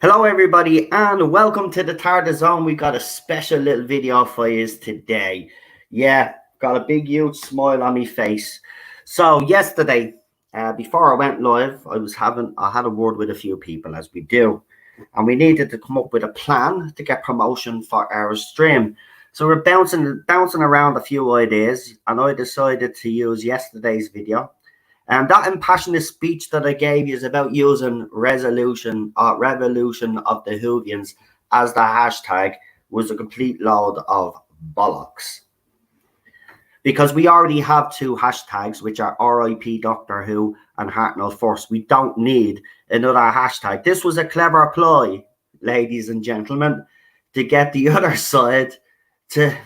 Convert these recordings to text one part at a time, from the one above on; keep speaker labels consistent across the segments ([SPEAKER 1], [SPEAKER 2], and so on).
[SPEAKER 1] Hello everybody and welcome to the Tarda Zone. We got a special little video for you today. Yeah, got a big huge smile on my face. So yesterday, before I went live, I had a word with a few people, as we do, and we needed to come up with a plan to get promotion for our stream. So we're bouncing around a few ideas, and I decided to use yesterday's video. And that impassioned speech that I gave you is about using revolution of the Whovians as the hashtag was a complete load of bollocks. Because we already have two hashtags, which are RIP Doctor Who and Hartnell First. We don't need another hashtag. This was a clever ploy, ladies and gentlemen, to get the other side to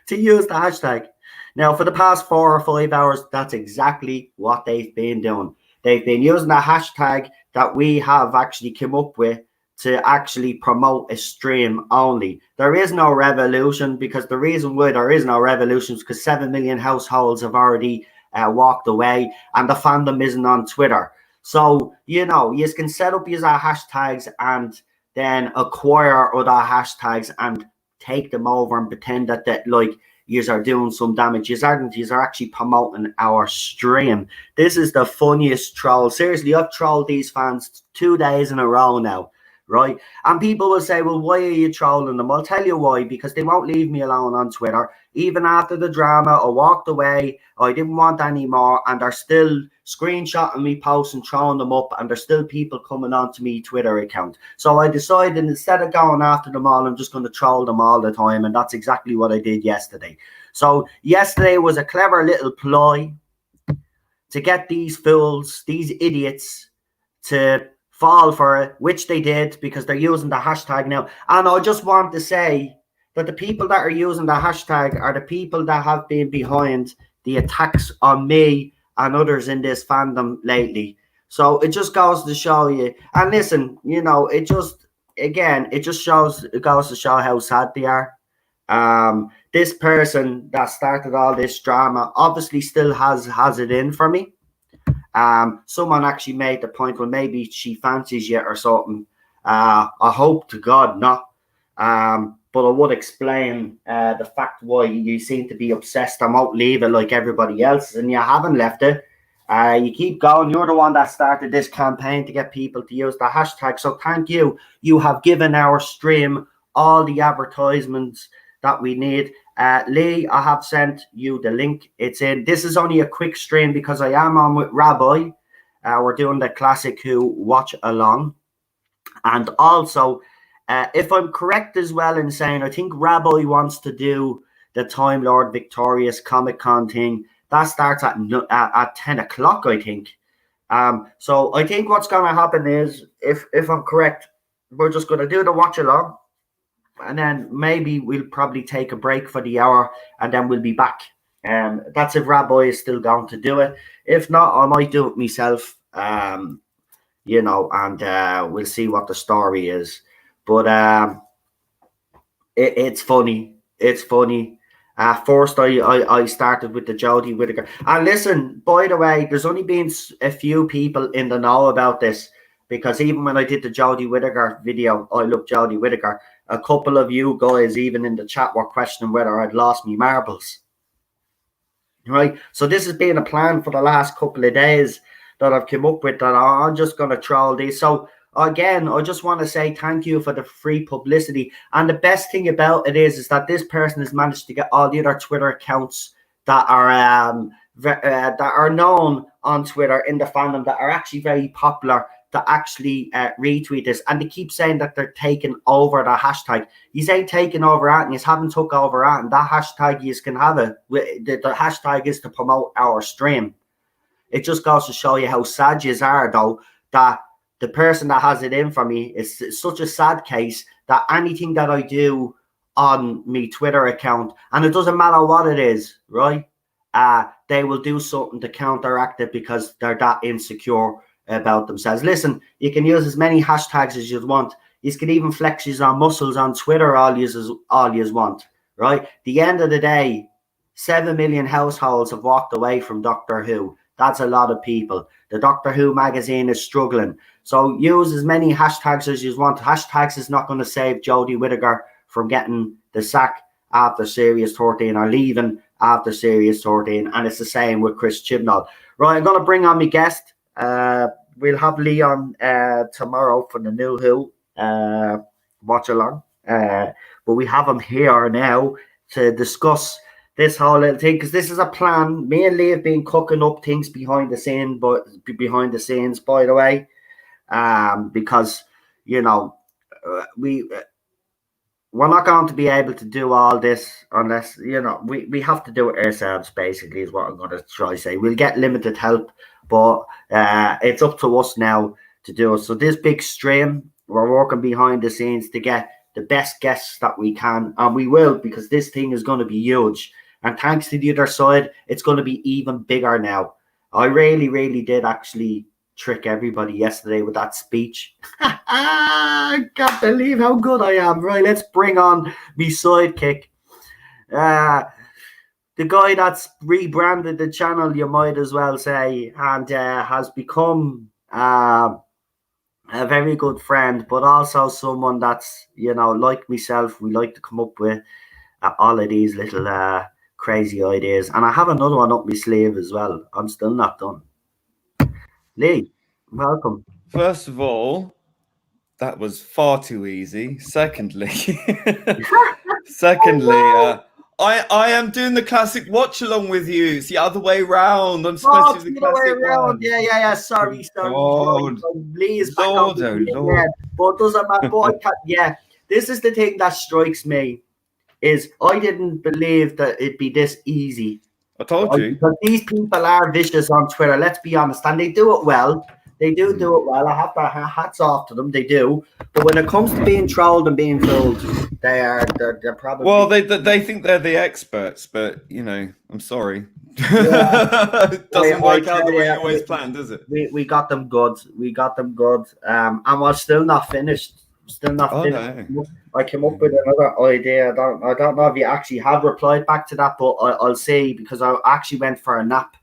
[SPEAKER 1] use the hashtag. Now, for the past 4 or 5 hours, that's exactly what they've been doing. They've been using a hashtag that we have actually come up with to actually promote a stream only. There is no revolution, because the reason why there is no revolution is because 7 million households have already walked away and the fandom isn't on Twitter. So, you know, you can set up your hashtags and then acquire other hashtags and take them over and pretend that like, yous are doing some damage. Yous are actually promoting our stream. This is the funniest troll. Seriously, I've trolled these fans 2 days in a row now, right? And people will say, well, why are you trolling them? I'll tell you why. Because they won't leave me alone on Twitter. Even after the drama, I walked away. I didn't want any more. And they're still screenshotting me posts and throwing them up. And there's still people coming onto me Twitter account. So I decided, instead of going after them all, I'm just going to troll them all the time. And that's exactly what I did yesterday. So yesterday was a clever little ploy to get these fools, these idiots, to fall for it, which they did, because they're using the hashtag now. And I just want to say that the people that are using the hashtag are the people that have been behind the attacks on me and others in this fandom lately. So it just goes to show you. And listen, you know, it goes to show how sad they are. This person that started all this drama obviously still has it in for me. Someone actually made the point, well, maybe she fancies you or something. I hope to God not. But I would explain the fact why you seem to be obsessed and won't leave it like everybody else, and you haven't left it. You keep going. You're the one that started this campaign to get people to use the hashtag. So thank you. You have given our stream all the advertisements that we need. Lee, I have sent you the link. It's in. This is only a quick stream because I am on with Rabbi. We're doing the classic Who watch along. And also, if I'm correct as well in saying, I think Rabbi wants to do the Time Lord Victorious Comic Con thing. That starts at 10 o'clock, I think. So I think what's going to happen is, if I'm correct, we're just going to do the watch along. And then maybe we'll probably take a break for the hour and then we'll be back. That's if Rabbi is still going to do it. If not, I might do it myself, you know, and we'll see what the story is. But it's funny. It's funny. First, I started with the Jodie Whittaker. And listen, by the way, there's only been a few people in the know about this, because even when I did the Jodie Whittaker video, I love Jodie Whittaker, a couple of you guys, even in the chat, were questioning whether I'd lost me marbles. Right? So this has been a plan for the last couple of days that I've come up with, that I'm just going to troll these. So again, I just want to say thank you for the free publicity. And the best thing about it is that this person has managed to get all the other Twitter accounts that are known on Twitter in the fandom, that are actually very popular, to actually retweet this. And they keep saying that they're taking over the hashtag. You ain't taking over it, and you haven't took over it, and that hashtag you can have it. The hashtag is to promote our stream. It just goes to show you how sad you are, though, that the person that has it in for me is such a sad case that anything that I do on me Twitter account, and it doesn't matter what it is, right? They will do something to counteract it because they're that insecure about themselves. Listen, you can use as many hashtags as you want. You can even flex your muscles on Twitter all you want, right? The end of the day, 7 million households have walked away from Doctor Who. That's a lot of people. The Doctor Who magazine is struggling. So use as many hashtags as you want. Hashtags is not going to save Jodie Whittaker from getting the sack after Series 13 or leaving after Series 13. And it's the same with Chris Chibnall. Right, I'm going to bring on my guest. We'll have Leon tomorrow for the new Who watch along. But we have him here now to discuss this whole little thing, because this is a plan. Me and Lee have been cooking up things behind the scenes, by the way, because we're not going to be able to do all this unless we have to do it ourselves. Basically, is what I'm going to try to say. We'll get limited help, but it's up to us now to do it. So this big stream, we're working behind the scenes to get the best guests that we can, and we will, because this thing is going to be huge. And thanks to the other side, it's going to be even bigger now. I really, really did actually trick everybody yesterday with that speech. I can't believe how good I am. Right, let's bring on my sidekick. The guy that's rebranded the channel, you might as well say, and has become a very good friend, but also someone that's, like myself, we like to come up with all of these little crazy ideas. And I have another one up my sleeve as well. I'm still not done. Lee, welcome.
[SPEAKER 2] First of all, that was far too easy. Secondly, I am doing the classic watch along with you. It's the other way round. I'm supposed to do the classic one.
[SPEAKER 1] Yeah. Sorry. Lee is back
[SPEAKER 2] Lord,
[SPEAKER 1] on.
[SPEAKER 2] Lord.
[SPEAKER 1] But doesn't matter. This is the thing that strikes me, is I didn't believe that it'd be this easy.
[SPEAKER 2] I told you.
[SPEAKER 1] Because these people are vicious on Twitter, let's be honest, and they do it well. They do it well. I have to hats off to them. They do. But when it comes to being trolled and being fooled, they're probably...
[SPEAKER 2] Well, they think they're the experts, but, I'm sorry. It doesn't work out the way you always planned, does it?
[SPEAKER 1] We got them good. And we're still not finished. No. I came up with another idea. I don't know if you actually have replied back to that, but I'll say, because I actually went for a nap.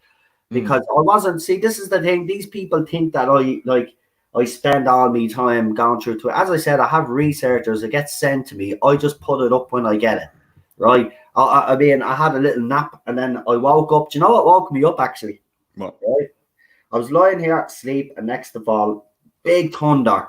[SPEAKER 1] Because I wasn't. See, this is the thing. These people think that I spend all my time going through Twitter. As I said, I have researchers. It gets sent to me. I just put it up when I get it. Right. I mean, I had a little nap and then I woke up. Do you know what woke me up actually?
[SPEAKER 2] What?
[SPEAKER 1] Right. I was lying here asleep, and next of all, big thunder.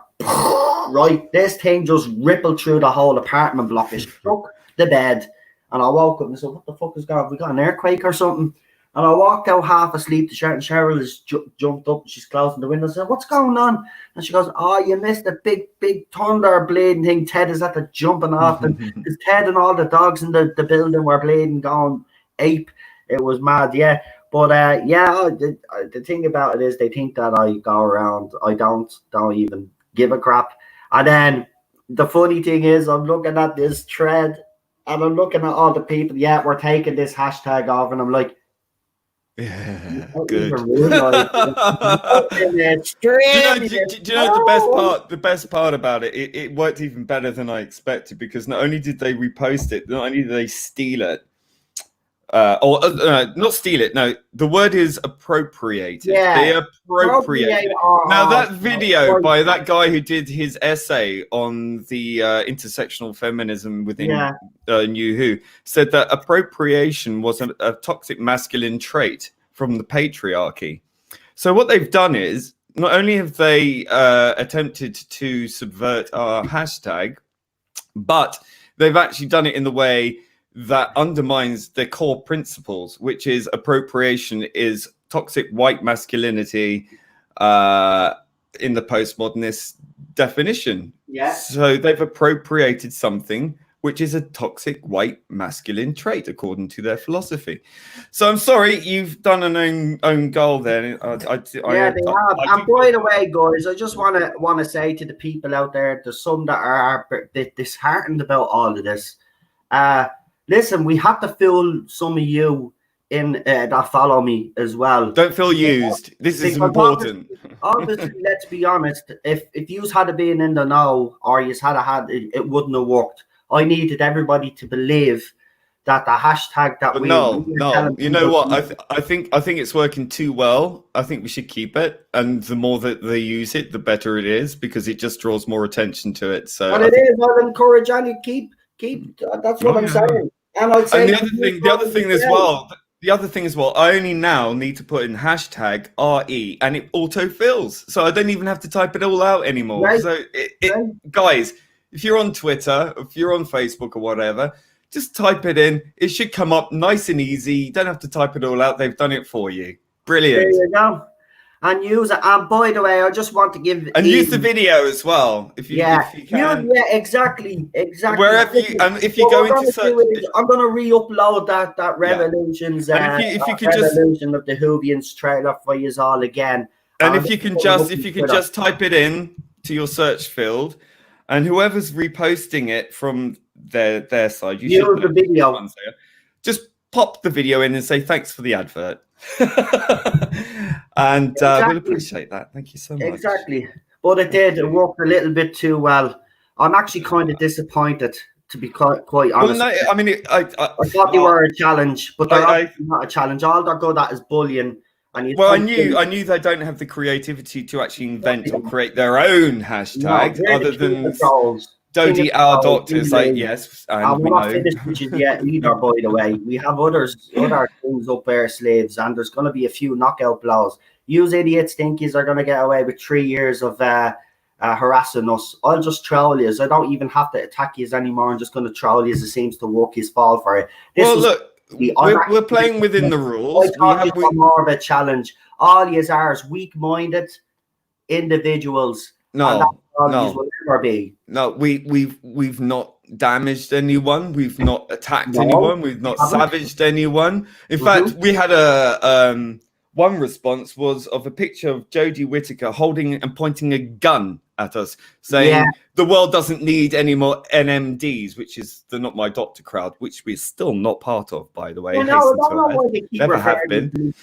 [SPEAKER 1] Right. This thing just rippled through the whole apartment block. It struck the bed, and I woke up and said, "What the fuck is going on? Have we got an earthquake or something?" And I walked out half asleep to Sharon. Cheryl has jumped up. She's closing the window. I said, "What's going on?" And she goes, "Oh, you missed a big thunder bleeding thing. Ted is at the jumping off. And because Ted and all the dogs in the building were bleeding, going ape. It was mad, yeah." But the thing about it is they think that I go around. I don't even give a crap. And then the funny thing is, I'm looking at this thread and I'm looking at all the people. Yeah, we're taking this hashtag off, and I'm like,
[SPEAKER 2] yeah, good.
[SPEAKER 1] Do you know
[SPEAKER 2] the best part about it? It worked even better than I expected, because not only did they repost it, not only did they steal it, not steal it. No, the word is appropriated.
[SPEAKER 1] Yeah,
[SPEAKER 2] they appropriated. Now that video by that guy who did his essay on the intersectional feminism within New Who said that appropriation was a toxic masculine trait from the patriarchy. So what they've done is, not only have they attempted to subvert our hashtag, but they've actually done it in the way that undermines their core principles, which is appropriation is toxic white masculinity in the postmodernist definition.
[SPEAKER 1] Yeah.
[SPEAKER 2] So they've appropriated something which is a toxic white masculine trait according to their philosophy. So I'm sorry, you've done an own goal there.
[SPEAKER 1] They have. And by the way, guys, I just want to say to the people out there, there's some that are a bit disheartened about all of this. Listen, we have to fool some of you in that follow me as well.
[SPEAKER 2] Don't feel used. This is important.
[SPEAKER 1] Obviously, let's be honest. If you had been in the know, or you had it wouldn't have worked. I needed everybody to believe that the hashtag that
[SPEAKER 2] no, you know what? I think it's working too well. I think we should keep it, and the more that they use it, the better it is, because it just draws more attention to it. So,
[SPEAKER 1] but I'll encourage you keep. That's what I'm saying. And I'd say
[SPEAKER 2] the other thing as well, I only now need to put in hashtag RE and it auto fills. So I don't even have to type it all out anymore. Right. So guys, if you're on Twitter, if you're on Facebook or whatever, just type it in. It should come up nice and easy. You don't have to type it all out. They've done it for you. Brilliant.
[SPEAKER 1] There you go. And use it. And by the way, I just want to give
[SPEAKER 2] use the video as well if you can.
[SPEAKER 1] Exactly.
[SPEAKER 2] Wherever if you go into search,
[SPEAKER 1] I'm going to re-upload that Revolutions Revolution of the Whovians trailer for you all again.
[SPEAKER 2] And if you can just type it in to your search field, and whoever's reposting it from their side, you should
[SPEAKER 1] the video.
[SPEAKER 2] Just pop the video in and say thanks for the advert. And we'll appreciate that. Thank you so much.
[SPEAKER 1] Exactly. But it worked a little bit too well. I'm actually kind of disappointed, to be quite honest.
[SPEAKER 2] Well, no, I mean, I
[SPEAKER 1] thought they were a challenge, but they're not a challenge. All they're good at is bullying. And
[SPEAKER 2] I knew they don't have the creativity to actually invent or create their own hashtag, other than Jodie, our doctor, say yes. And
[SPEAKER 1] we're not finished yet either, by the way. We have other things up our sleeves, and there's going to be a few knockout blows. You idiots think yous are going to get away with 3 years of harassing us. I'll just troll yous. I don't even have to attack yous anymore. I'm just going to troll yous. It seems to work his fall for it.
[SPEAKER 2] We're playing within the rules.
[SPEAKER 1] I thought it was more of a challenge. All yous are is weak-minded individuals.
[SPEAKER 2] No.
[SPEAKER 1] Will never be.
[SPEAKER 2] No, we've not damaged anyone. We've not attacked anyone. We've not savaged anyone. In fact, we had a one response was of a picture of Jodie Whittaker holding and pointing a gun at us, saying the world doesn't need any more NMDs, which is the Not My Doctor crowd, which we're still not part of, by the way.
[SPEAKER 1] Never have been.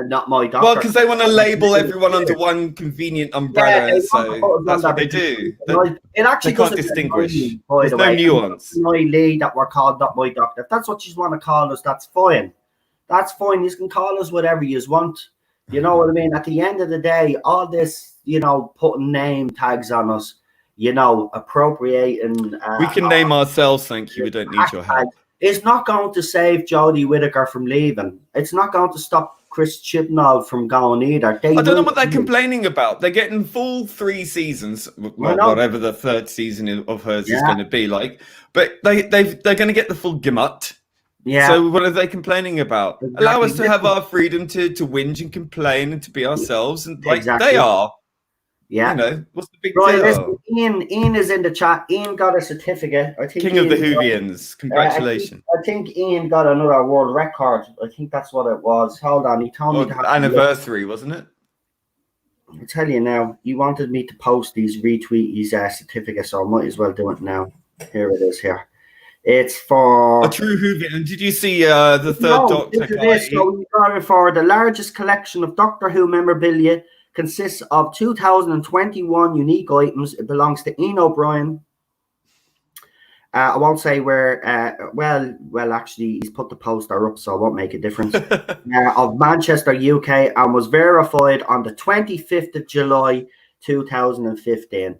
[SPEAKER 1] Not My Doctor.
[SPEAKER 2] Well, because they want to label everyone under one convenient umbrella, so that's what they do.
[SPEAKER 1] It actually
[SPEAKER 2] can't distinguish. There's no nuance.
[SPEAKER 1] That we're called Not My Doctor. If that's what you want to call us, that's fine. That's fine. You can call us whatever you want. You know what I mean? At the end of the day, all this, putting name tags on us, appropriating.
[SPEAKER 2] We can name ourselves, thank you. We don't need your help.
[SPEAKER 1] It's not going to save Jodie Whittaker from leaving. It's not going to stop Chris Chibnall from going either.
[SPEAKER 2] I don't know what they're complaining about. They're getting full 3 seasons, whatever the third season of hers is going to be like. But they're going to get the full gamut.
[SPEAKER 1] Yeah.
[SPEAKER 2] So what are they complaining about? Exactly. Allow us to have our freedom to whinge and complain and to be ourselves, and they are.
[SPEAKER 1] Yeah.
[SPEAKER 2] What's the big deal?
[SPEAKER 1] Listen, Ian is in the chat. Ian got a certificate. I think
[SPEAKER 2] King of the Whovians. Congratulations.
[SPEAKER 1] I think Ian got another world record. I think that's what it was. Hold on. He told me to have
[SPEAKER 2] anniversary, wasn't it?
[SPEAKER 1] I'll tell you now. He wanted me to post retweet his certificate, so I might as well do it now. Here it is here. It's for
[SPEAKER 2] a true Whovian. And did you see the third Doctor guy?
[SPEAKER 1] So we got it for the largest collection of Doctor Who memorabilia. Consists of 2021 unique items. It belongs to Ian O'Brien. I won't say where. Well, actually, he's put the poster up, so it won't make a difference. Of Manchester, UK, and was verified on the 25th of July, 2015.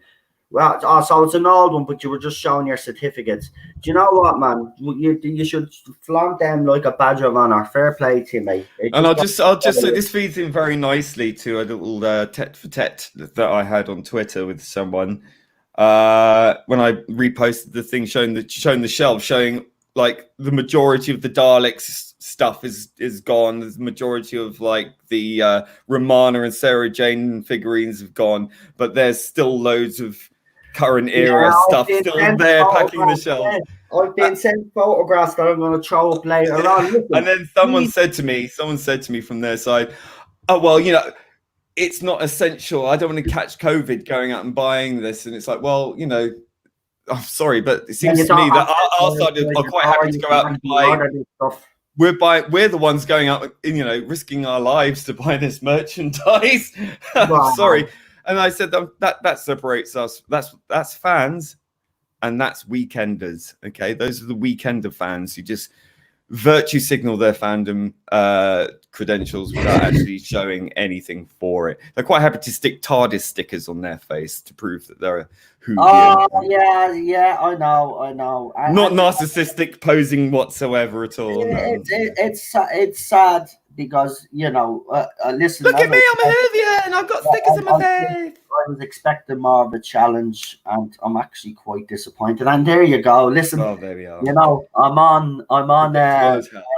[SPEAKER 1] Well, so it's an old one, but you were just showing your certificates. Do you know what, man? You should flaunt them like a badge of honor. Fair play to you, mate.
[SPEAKER 2] And I'll just say this feeds in very nicely to a little tete-for-tete that I had on Twitter with someone when I reposted the thing showing the shelf, showing like the majority of the Daleks stuff is gone. The majority of like the Romana and Sarah Jane figurines have gone, but there's still loads of current era stuff still there packing the shelf.
[SPEAKER 1] I've been sent photographs that I'm going to throw up later on. Listen,
[SPEAKER 2] and then someone said to me from their side, oh, well, you know, it's not essential. I don't want to catch COVID going out and buying this. And it's like, well, you know, I'm sorry, but it seems to me that our side are quite happy to go out and buy. We're the ones going out, you know, risking our lives to buy this merchandise. I'm sorry. And I said that separates us. That's fans. And that's weekenders, okay? Those are the weekender fans who just virtue signal their fandom credentials without actually showing anything for it. They're quite happy to stick TARDIS stickers on their face to prove that they're a Whovian.
[SPEAKER 1] Oh, yeah, I know.
[SPEAKER 2] Not narcissistic posing whatsoever at all.
[SPEAKER 1] It's sad because, you know, listen.
[SPEAKER 2] Look at me, I'm a Whovian. I've got stickers on my face.
[SPEAKER 1] I was expecting more of a challenge, and I'm actually quite disappointed. And there you go. Listen,
[SPEAKER 2] there we are.
[SPEAKER 1] You know, I'm on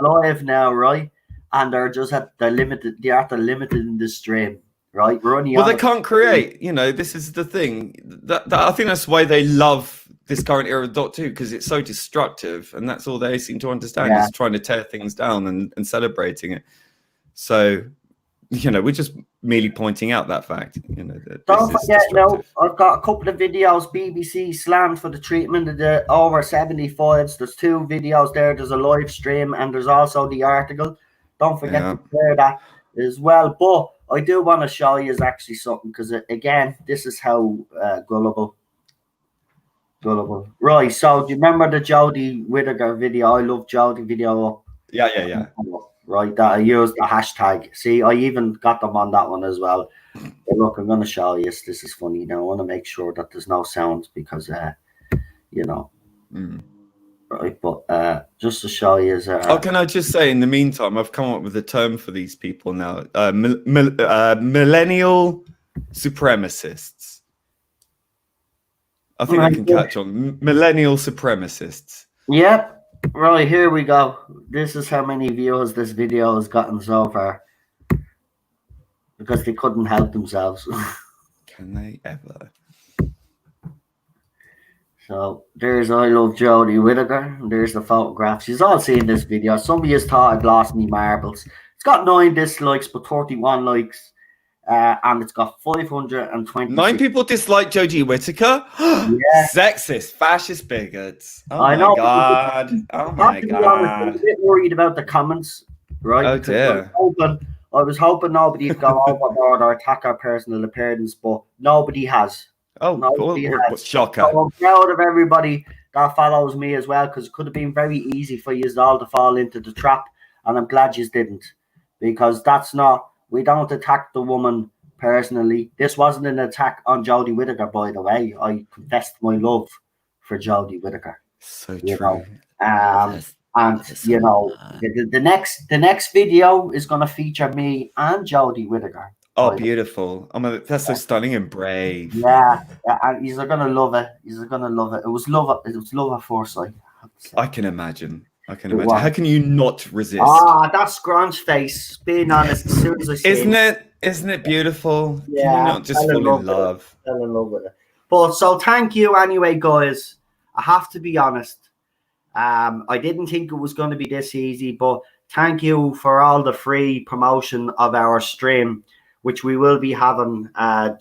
[SPEAKER 1] live now, right? And they're just at the limited. They're at the limited in the stream, right? We're only.
[SPEAKER 2] Well, they can't create. You know, this is the thing. That I think that's why they love this current era of Dot 2, because it's so destructive, and that's all they seem to understand is trying to tear things down and celebrating it. So, you know, we're just merely pointing out that fact. You know, that
[SPEAKER 1] don't forget, no, I've got a couple of videos. BBC slammed for the treatment of the over 75s. There's 2 videos there. There's a live stream, and there's also the article. Don't forget to share that as well. But I do want to show you is actually something, because again, this is how gullible. Right. So do you remember the Jodie Whittaker video? I love Jodie video.
[SPEAKER 2] Yeah.
[SPEAKER 1] Right, that I used the hashtag. See, I even got them on that one as well. But look, I'm going to show you. This is funny. Now, I want to make sure that there's no sound because, you know. Right, but just to show you.
[SPEAKER 2] Can I just say, in the meantime, I've come up with a term for these people now. Millennial supremacists. I think I can catch on. Millennial supremacists.
[SPEAKER 1] Yep. Right, here we go. This is how many views this video has gotten so far. Because they couldn't help themselves.
[SPEAKER 2] Can they ever?
[SPEAKER 1] So there's I love Jodie Whittaker. There's the photographs. You've all seen this video. Some of you thought I'd lost me marbles. It's got 9 dislikes but 31 likes. And it's got 520.
[SPEAKER 2] 9 people dislike Jodie Whittaker.
[SPEAKER 1] Yeah.
[SPEAKER 2] Sexist, fascist bigots. Oh
[SPEAKER 1] I know.
[SPEAKER 2] My god! Oh my god!
[SPEAKER 1] I'm a bit worried about the comments, right?
[SPEAKER 2] Oh dear.
[SPEAKER 1] I was hoping nobody would go overboard or attack our personal appearance, but nobody has.
[SPEAKER 2] Oh, nobody has. Shocker!
[SPEAKER 1] So I'm proud of everybody that follows me as well, because it could have been very easy for you all to fall into the trap, and I'm glad you didn't, because that's not. We don't attack the woman personally. This wasn't an attack on Jodie Whittaker, by the way. I confessed my love for Jodie Whittaker.
[SPEAKER 2] So true.
[SPEAKER 1] And you know, the next video is going to feature me and Jodie Whittaker.
[SPEAKER 2] Oh, beautiful! That's so stunning and brave.
[SPEAKER 1] Yeah, and you're gonna love it. You're gonna love it. It was love at first sight.
[SPEAKER 2] I can imagine. How can you not resist?
[SPEAKER 1] That scrunch face. Being honest, as soon as I see
[SPEAKER 2] Isn't it beautiful?
[SPEAKER 1] Yeah,
[SPEAKER 2] can you not just fall in love?
[SPEAKER 1] Fell in love with it. But so thank you anyway, guys. I have to be honest. I didn't think it was going to be this easy, but thank you for all the free promotion of our stream, which we will be having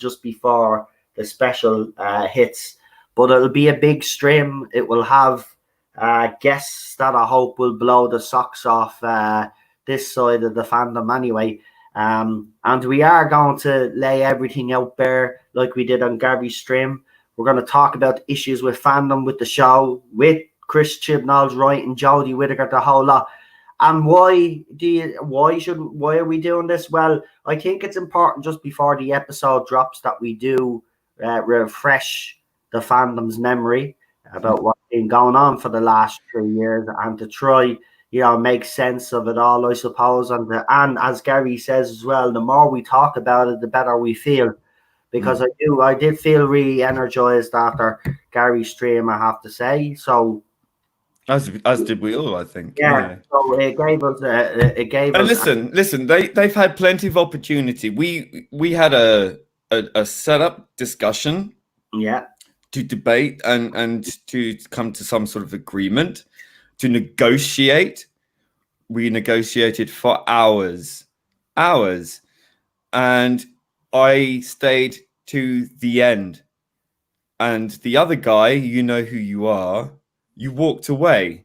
[SPEAKER 1] just before the special hits. But it'll be a big stream. It will have guests that I hope will blow the socks off this side of the fandom anyway. And we are going to lay everything out there like we did on Gary's stream. We're going to talk about issues with fandom, with the show, with Chris Chibnall's writing, Jodie Whittaker, the whole lot. And why are we doing this? Well, I think it's important just before the episode drops that we do refresh the fandom's memory about what's been going on for the last 3 years, and to try, you know, make sense of it all, I suppose. And as Gary says as well, the more we talk about it, the better we feel. Because I did feel really energized after Gary's stream, I have to say. So
[SPEAKER 2] as did we all, I think.
[SPEAKER 1] Yeah. So it gave us.
[SPEAKER 2] And listen. They've had plenty of opportunity. We had a setup discussion.
[SPEAKER 1] Yeah.
[SPEAKER 2] to debate and to come to some sort of agreement, to negotiate. We negotiated for hours, and I stayed to the end. And the other guy, you know who you are, you walked away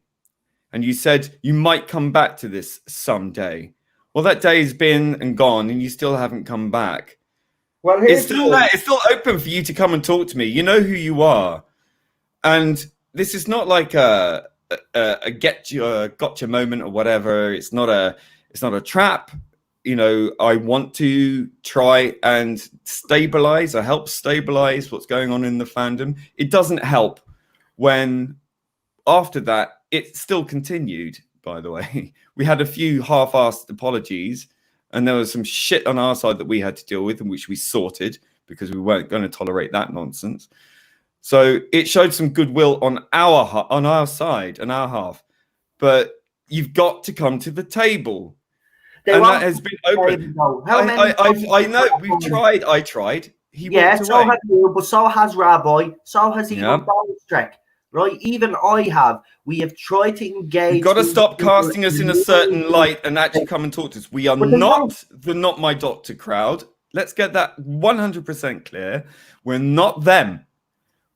[SPEAKER 2] and you said you might come back to this someday. Well, that day's been and gone and you still haven't come back. Well, it's still there. It's still open for you to come and talk to me. You know who you are. And this is not like a gotcha moment or whatever. It's not a trap. You know, I want to try and stabilize or help stabilize what's going on in the fandom. It doesn't help when after that, it still continued, by the way. We had a few half-assed apologies and there was some shit on our side that we had to deal with and which we sorted because we weren't going to tolerate that nonsense. So it showed some goodwill on our side and our half. But you've got to come to the table. And that has been open. I know we've tried. I tried.
[SPEAKER 1] So have you, but so has Rabbi. So has even Bolstrek. Right? Even I have. We have tried to engage.
[SPEAKER 2] You've got to stop casting us in a certain light and actually come and talk to us. We are not the Not My Doctor crowd. Let's get that 100% clear. We're not them.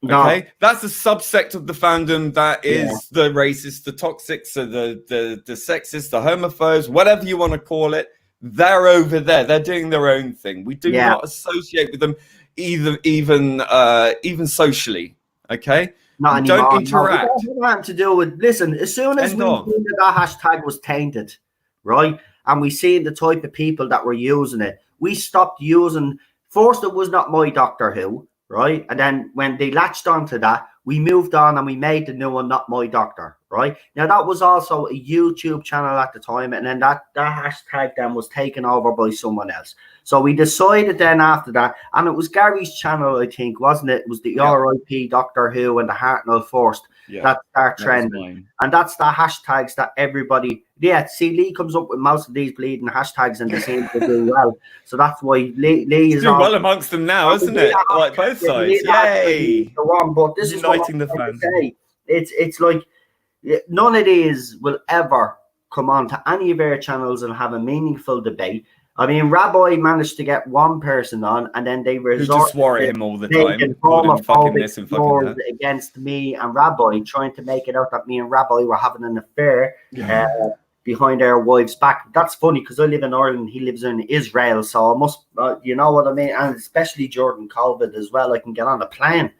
[SPEAKER 2] Okay, no. That's a subsect of the fandom that is the racists, the toxics, the sexists, the homophobes, whatever you want to call it. They're over there. They're doing their own thing. We do not associate with them even socially. Okay,
[SPEAKER 1] not
[SPEAKER 2] we don't interact.
[SPEAKER 1] No, it doesn't have to do with. Listen, as soon as we knew that hashtag was tainted, right, and we seen the type of people that were using it, we stopped using. First, it was Not My Doctor Who. Right, and then when they latched onto that, we moved on and we made the new one Not My Doctor. Right, now that was also a YouTube channel at the time, and then that hashtag then was taken over by someone else. So we decided then after that, and it was Gary's channel, I think, wasn't it? It was the RIP Doctor Who and the Hartnell first that start trending, and that's the hashtags that everybody. See, Lee comes up with most of these bleeding hashtags and they seem to do well. So that's why Lee is
[SPEAKER 2] doing well amongst them now, isn't it? Like both sides. Yay!
[SPEAKER 1] But this
[SPEAKER 2] uniting the fans.
[SPEAKER 1] It's like none of these will ever come on to any of our channels and have a meaningful debate. I mean, Rabbi managed to get one person on, and then they resort
[SPEAKER 2] just swore at him all the time, fucking this and fucking that
[SPEAKER 1] against me and Rabbi, trying to make it out that me and Rabbi were having an affair behind our wives' back. That's funny because I live in Ireland, he lives in Israel, so I must, you know what I mean? And especially Jordan COVID as well. I can get on a plane.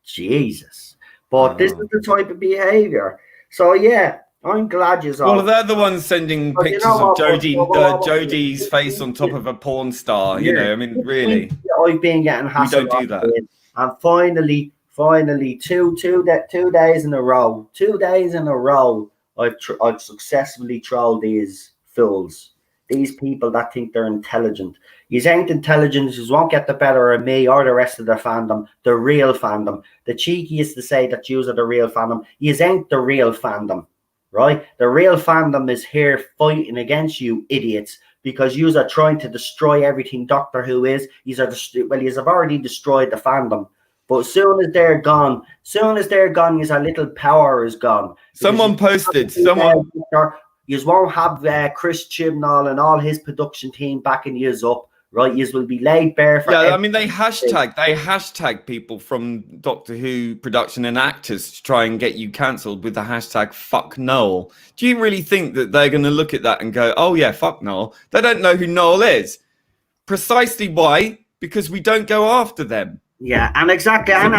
[SPEAKER 1] Jesus. But this is the type of behavior. So, yeah. I'm glad you're
[SPEAKER 2] Well, they're the ones sending pictures of Jodie's face on top of a porn star. You know, I mean, really.
[SPEAKER 1] I've been getting hassled.
[SPEAKER 2] We don't do that.
[SPEAKER 1] And finally, two days in a row. 2 days in a row, I've successfully trolled these fools. These people that think they're intelligent. You ain't intelligent. You won't get the better of me or the rest of the fandom. The real fandom. The cheekiest to say that you are the real fandom. You ain't the real fandom. Right, the real fandom is here fighting against you idiots because you are trying to destroy everything Doctor Who is. You have already destroyed the fandom, but as soon as they're gone, your little power is gone.
[SPEAKER 2] Someone posted,
[SPEAKER 1] you won't have Chris Chibnall and all his production team backing you up. Right, you will be laid bare for.
[SPEAKER 2] I mean, they hashtag people from Doctor Who production and actors to try and get you cancelled with the hashtag fuck knowle. Do you really think that they're going to look at that and go, oh yeah, fuck knowle? They don't know who knowle is. Precisely why? Because we don't go after them.
[SPEAKER 1] Yeah, and exactly. And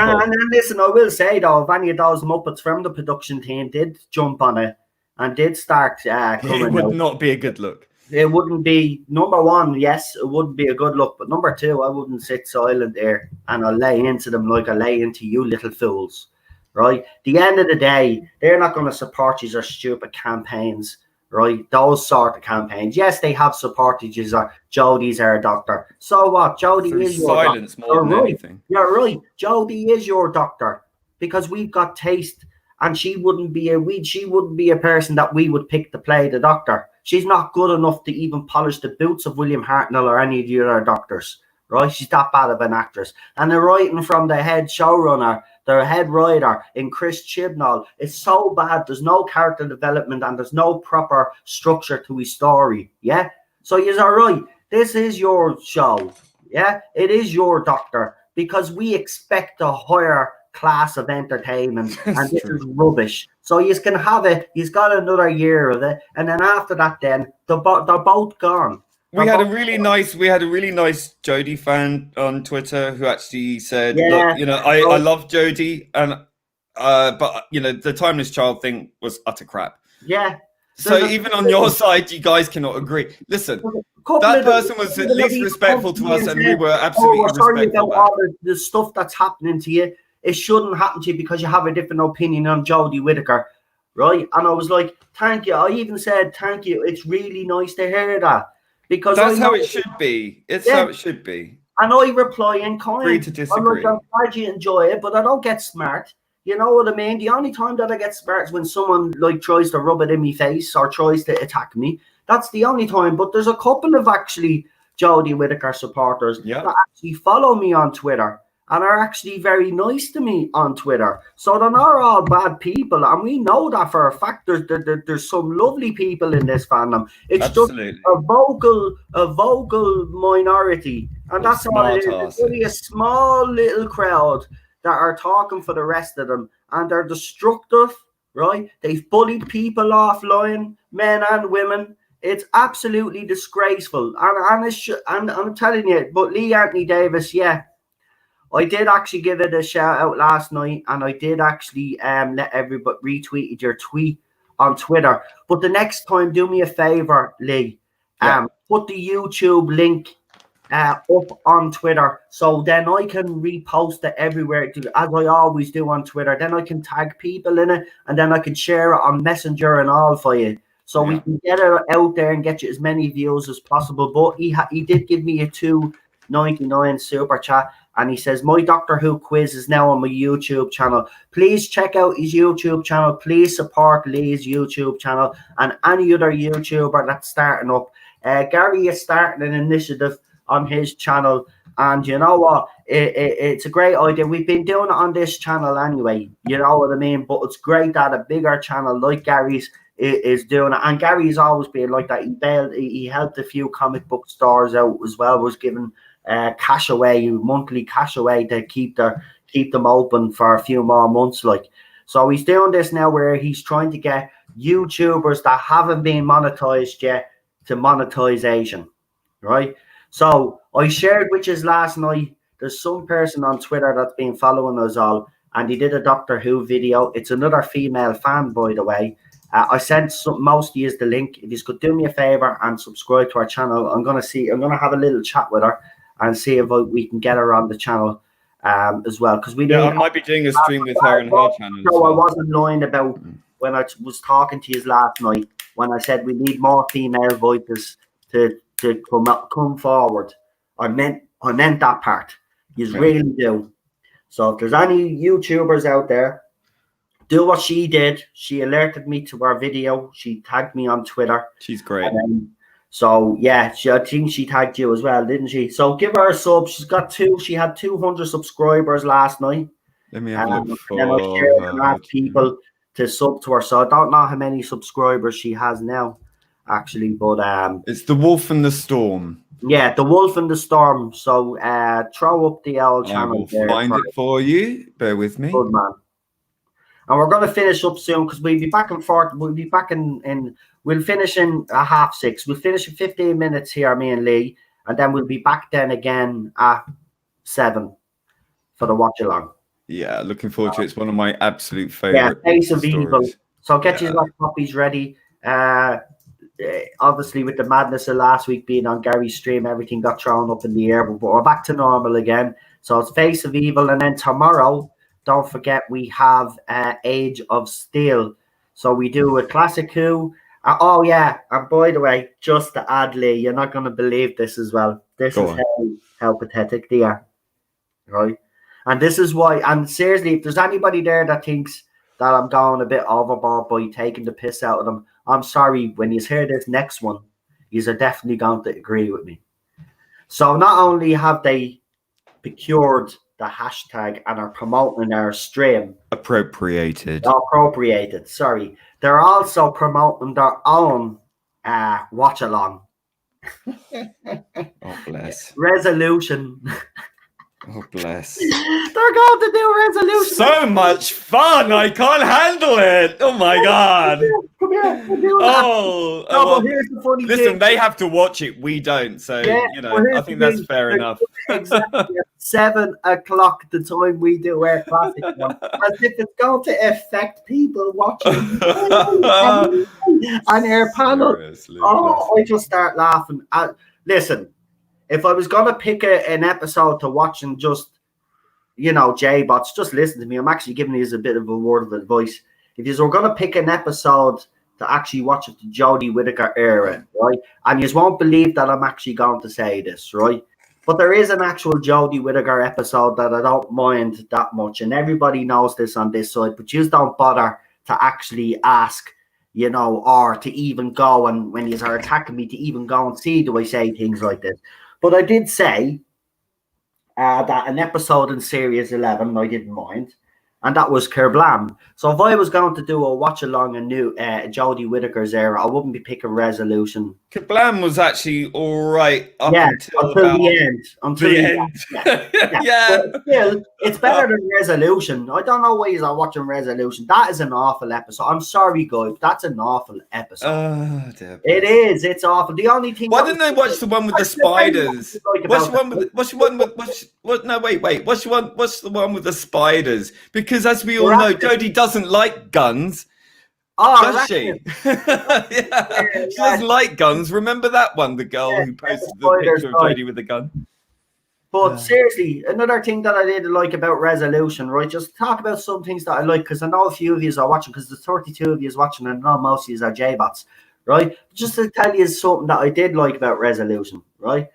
[SPEAKER 1] listen, I will say though, if any of those Muppets from the production team did jump on it and did start coming,
[SPEAKER 2] it would not be a good look.
[SPEAKER 1] It wouldn't be, number one, yes, it wouldn't be a good look. But number two, I wouldn't sit silent there and I'll lay into them like I lay into you little fools, right? The end of the day, they're not going to support you or stupid campaigns, right? Those sort of campaigns. Yes, they have supported you or Jodie's our doctor. So what? Jodie is your
[SPEAKER 2] silence
[SPEAKER 1] doctor.
[SPEAKER 2] More than anything.
[SPEAKER 1] You're right. Jodie is your doctor because we've got taste and she wouldn't be a person that we would pick to play the doctor. She's not good enough to even polish the boots of William Hartnell or any of the other doctors, right? She's that bad of an actress. And they're writing from the head showrunner, their head writer in Chris Chibnall. It's so bad. There's no character development and there's no proper structure to his story. Yeah. So you're all right. This is your show. Yeah. It is your doctor because we expect a higher class of entertainment and this is rubbish. So you can have it. He's got another year of it. And then after that, then they're both gone.
[SPEAKER 2] We had a really nice Jodie fan on Twitter who actually said,
[SPEAKER 1] yeah,
[SPEAKER 2] look, I love Jodie, and but the Timeless Child thing was utter crap.
[SPEAKER 1] Yeah.
[SPEAKER 2] So even on your side, you guys cannot agree. Listen, that person was at least respectful to us, and we were absolutely respectful
[SPEAKER 1] about all the stuff that's happening to you. It shouldn't happen to you because you have a different opinion on Jodie Whittaker, right? And I was like, thank you. I even said, thank you. It's really nice to hear that. Because
[SPEAKER 2] that's how it should be. It's how it should be.
[SPEAKER 1] And I reply in kind.
[SPEAKER 2] Agree to disagree.
[SPEAKER 1] I'm glad you enjoy it, but I don't get smart. You know what I mean? The only time that I get smart is when someone tries to rub it in my face or tries to attack me. That's the only time. But there's a couple of actually Jodie Whittaker supporters that actually follow me on Twitter and are actually very nice to me on Twitter. So they're not all bad people, and we know that for a fact. There's some lovely people in this fandom. It's just a vocal minority, and that's all it is. It's only a small little crowd that are talking for the rest of them, and they're destructive, right? They've bullied people offline, men and women. It's absolutely disgraceful, and I'm telling you. But Lee Anthony Davis, I did actually give it a shout out last night, and I did actually let everybody retweeted your tweet on Twitter. But the next time, do me a favor, Lee, put the YouTube link up on Twitter, so then I can repost it everywhere, as I always do on Twitter. Then I can tag people in it, and then I can share it on Messenger and all for you, so we can get it out there and get you as many views as possible. But he did give me a $2.99 super chat. And he says, my Doctor Who quiz is now on my YouTube channel. Please check out his YouTube channel. Please support Lee's YouTube channel and any other YouTuber that's starting up. Gary is starting an initiative on his channel. And you know what? It's a great idea. We've been doing it on this channel anyway. You know what I mean? But it's great that a bigger channel like Gary's is doing it. And Gary's always been like that. He helped a few comic book stores out as well. Was given monthly cash away to keep them open for a few more months. So he's doing this now where he's trying to get YouTubers that haven't been monetized yet to monetization, right? So I shared with you last night. There's some person on Twitter that's been following us all, and he did a Doctor Who video. It's another female fan, by the way. I sent most of you the link. If you could do me a favor and subscribe to our channel, I'm gonna have a little chat with her and see if we can get her on the channel as well. Because
[SPEAKER 2] I might be doing a stream with her on her channel.
[SPEAKER 1] So I wasn't lying about when I was talking to you last night when I said we need more female voices to come forward. I meant that part. You really do. So if there's any YouTubers out there, do what she did. She alerted me to our video. She tagged me on Twitter.
[SPEAKER 2] She's great.
[SPEAKER 1] So I think she tagged you as well, didn't she? So give her a sub. She had 200 subscribers last night.
[SPEAKER 2] Let me have a look for
[SPEAKER 1] and I shared and asked people to sub to her. So I don't know how many subscribers she has now, actually. But
[SPEAKER 2] it's The Wolf and the Storm.
[SPEAKER 1] Yeah, The Wolf and the Storm. So throw up the old channel.
[SPEAKER 2] I will find it for you. Bear with me.
[SPEAKER 1] Good man. And we're going to finish up soon because we'll be back and forth. We'll be back we'll finish in 6:30. We'll finish in 15 minutes here, me and Lee. And then we'll be back then again at 7 for the watch along.
[SPEAKER 2] Yeah, looking forward to it. It's one of my absolute favorite.
[SPEAKER 1] Yeah, Face of Evil. So get your copies ready. Obviously, with the madness of last week being on Gary's stream, everything got thrown up in the air. But we're back to normal again. So it's Face of Evil. And then tomorrow, don't forget, we have Age of Steel. So we do a classic Who. And by the way, just to add, Lee, you're not going to believe this as well. This is how pathetic they are, right? And this is why, and seriously, if there's anybody there that thinks that I'm going a bit overboard by taking the piss out of them, I'm sorry. When you hear this next one, you're definitely going to agree with me. So not only have they procured the hashtag and are promoting our stream,
[SPEAKER 2] appropriated,
[SPEAKER 1] sorry, they're also promoting their own watch along.
[SPEAKER 2] Oh bless.
[SPEAKER 1] Resolution.
[SPEAKER 2] Oh bless.
[SPEAKER 1] They're going to do resolution.
[SPEAKER 2] So much fun! I can't handle it. Oh my god.
[SPEAKER 1] Come here.
[SPEAKER 2] Well,
[SPEAKER 1] here's the funny
[SPEAKER 2] listen,
[SPEAKER 1] thing.
[SPEAKER 2] they have to watch it. We don't. So I think that's fair enough.
[SPEAKER 1] Exactly at 7 o'clock, the time we do our classic one, as if it's going to affect people watching on our panel.
[SPEAKER 2] Seriously,
[SPEAKER 1] I just start laughing. Listen, if I was gonna pick an episode to watch and just, J-bots, just listen to me. I'm actually giving you a bit of a word of advice. If you were gonna pick an episode to actually watch of the Jodie Whittaker era, right? And you won't believe that I'm actually going to say this, right? But there is an actual Jodie Whittaker episode that I don't mind that much, and everybody knows this on this side, but you don't bother to actually ask, or to even go, and when you are attacking me, to even go and see, do I say things like this? But I did say that an episode in Series 11 I didn't mind, and that was Kerblam. So if I was going to do a watch along a new Jodie Whittaker's era, I wouldn't be picking Resolution.
[SPEAKER 2] Kerblam was actually all right
[SPEAKER 1] until the end. Until the end.
[SPEAKER 2] Yeah.
[SPEAKER 1] But still, it's better than Resolution. I don't know why you're watching Resolution. That is an awful episode. I'm sorry, guys. That's an awful episode.
[SPEAKER 2] Oh, dear.
[SPEAKER 1] It is. It's awful. The only thing.
[SPEAKER 2] Why didn't they watch the one with the spiders? What's the one with? What's the one with? No, wait. What's the one with the spiders? Because as we all know, Jodie doesn't like guns.
[SPEAKER 1] Oh,
[SPEAKER 2] does she? She doesn't like guns. Remember that one? The girl who posted the picture of Jodie with the gun.
[SPEAKER 1] But seriously, another thing that I did like about Resolution, right? Just talk about some things that I like, because I know a few of you are watching, because there's 32 of you watching, and I know most of you are J-bots, right? Just to tell you something that I did like about Resolution, right?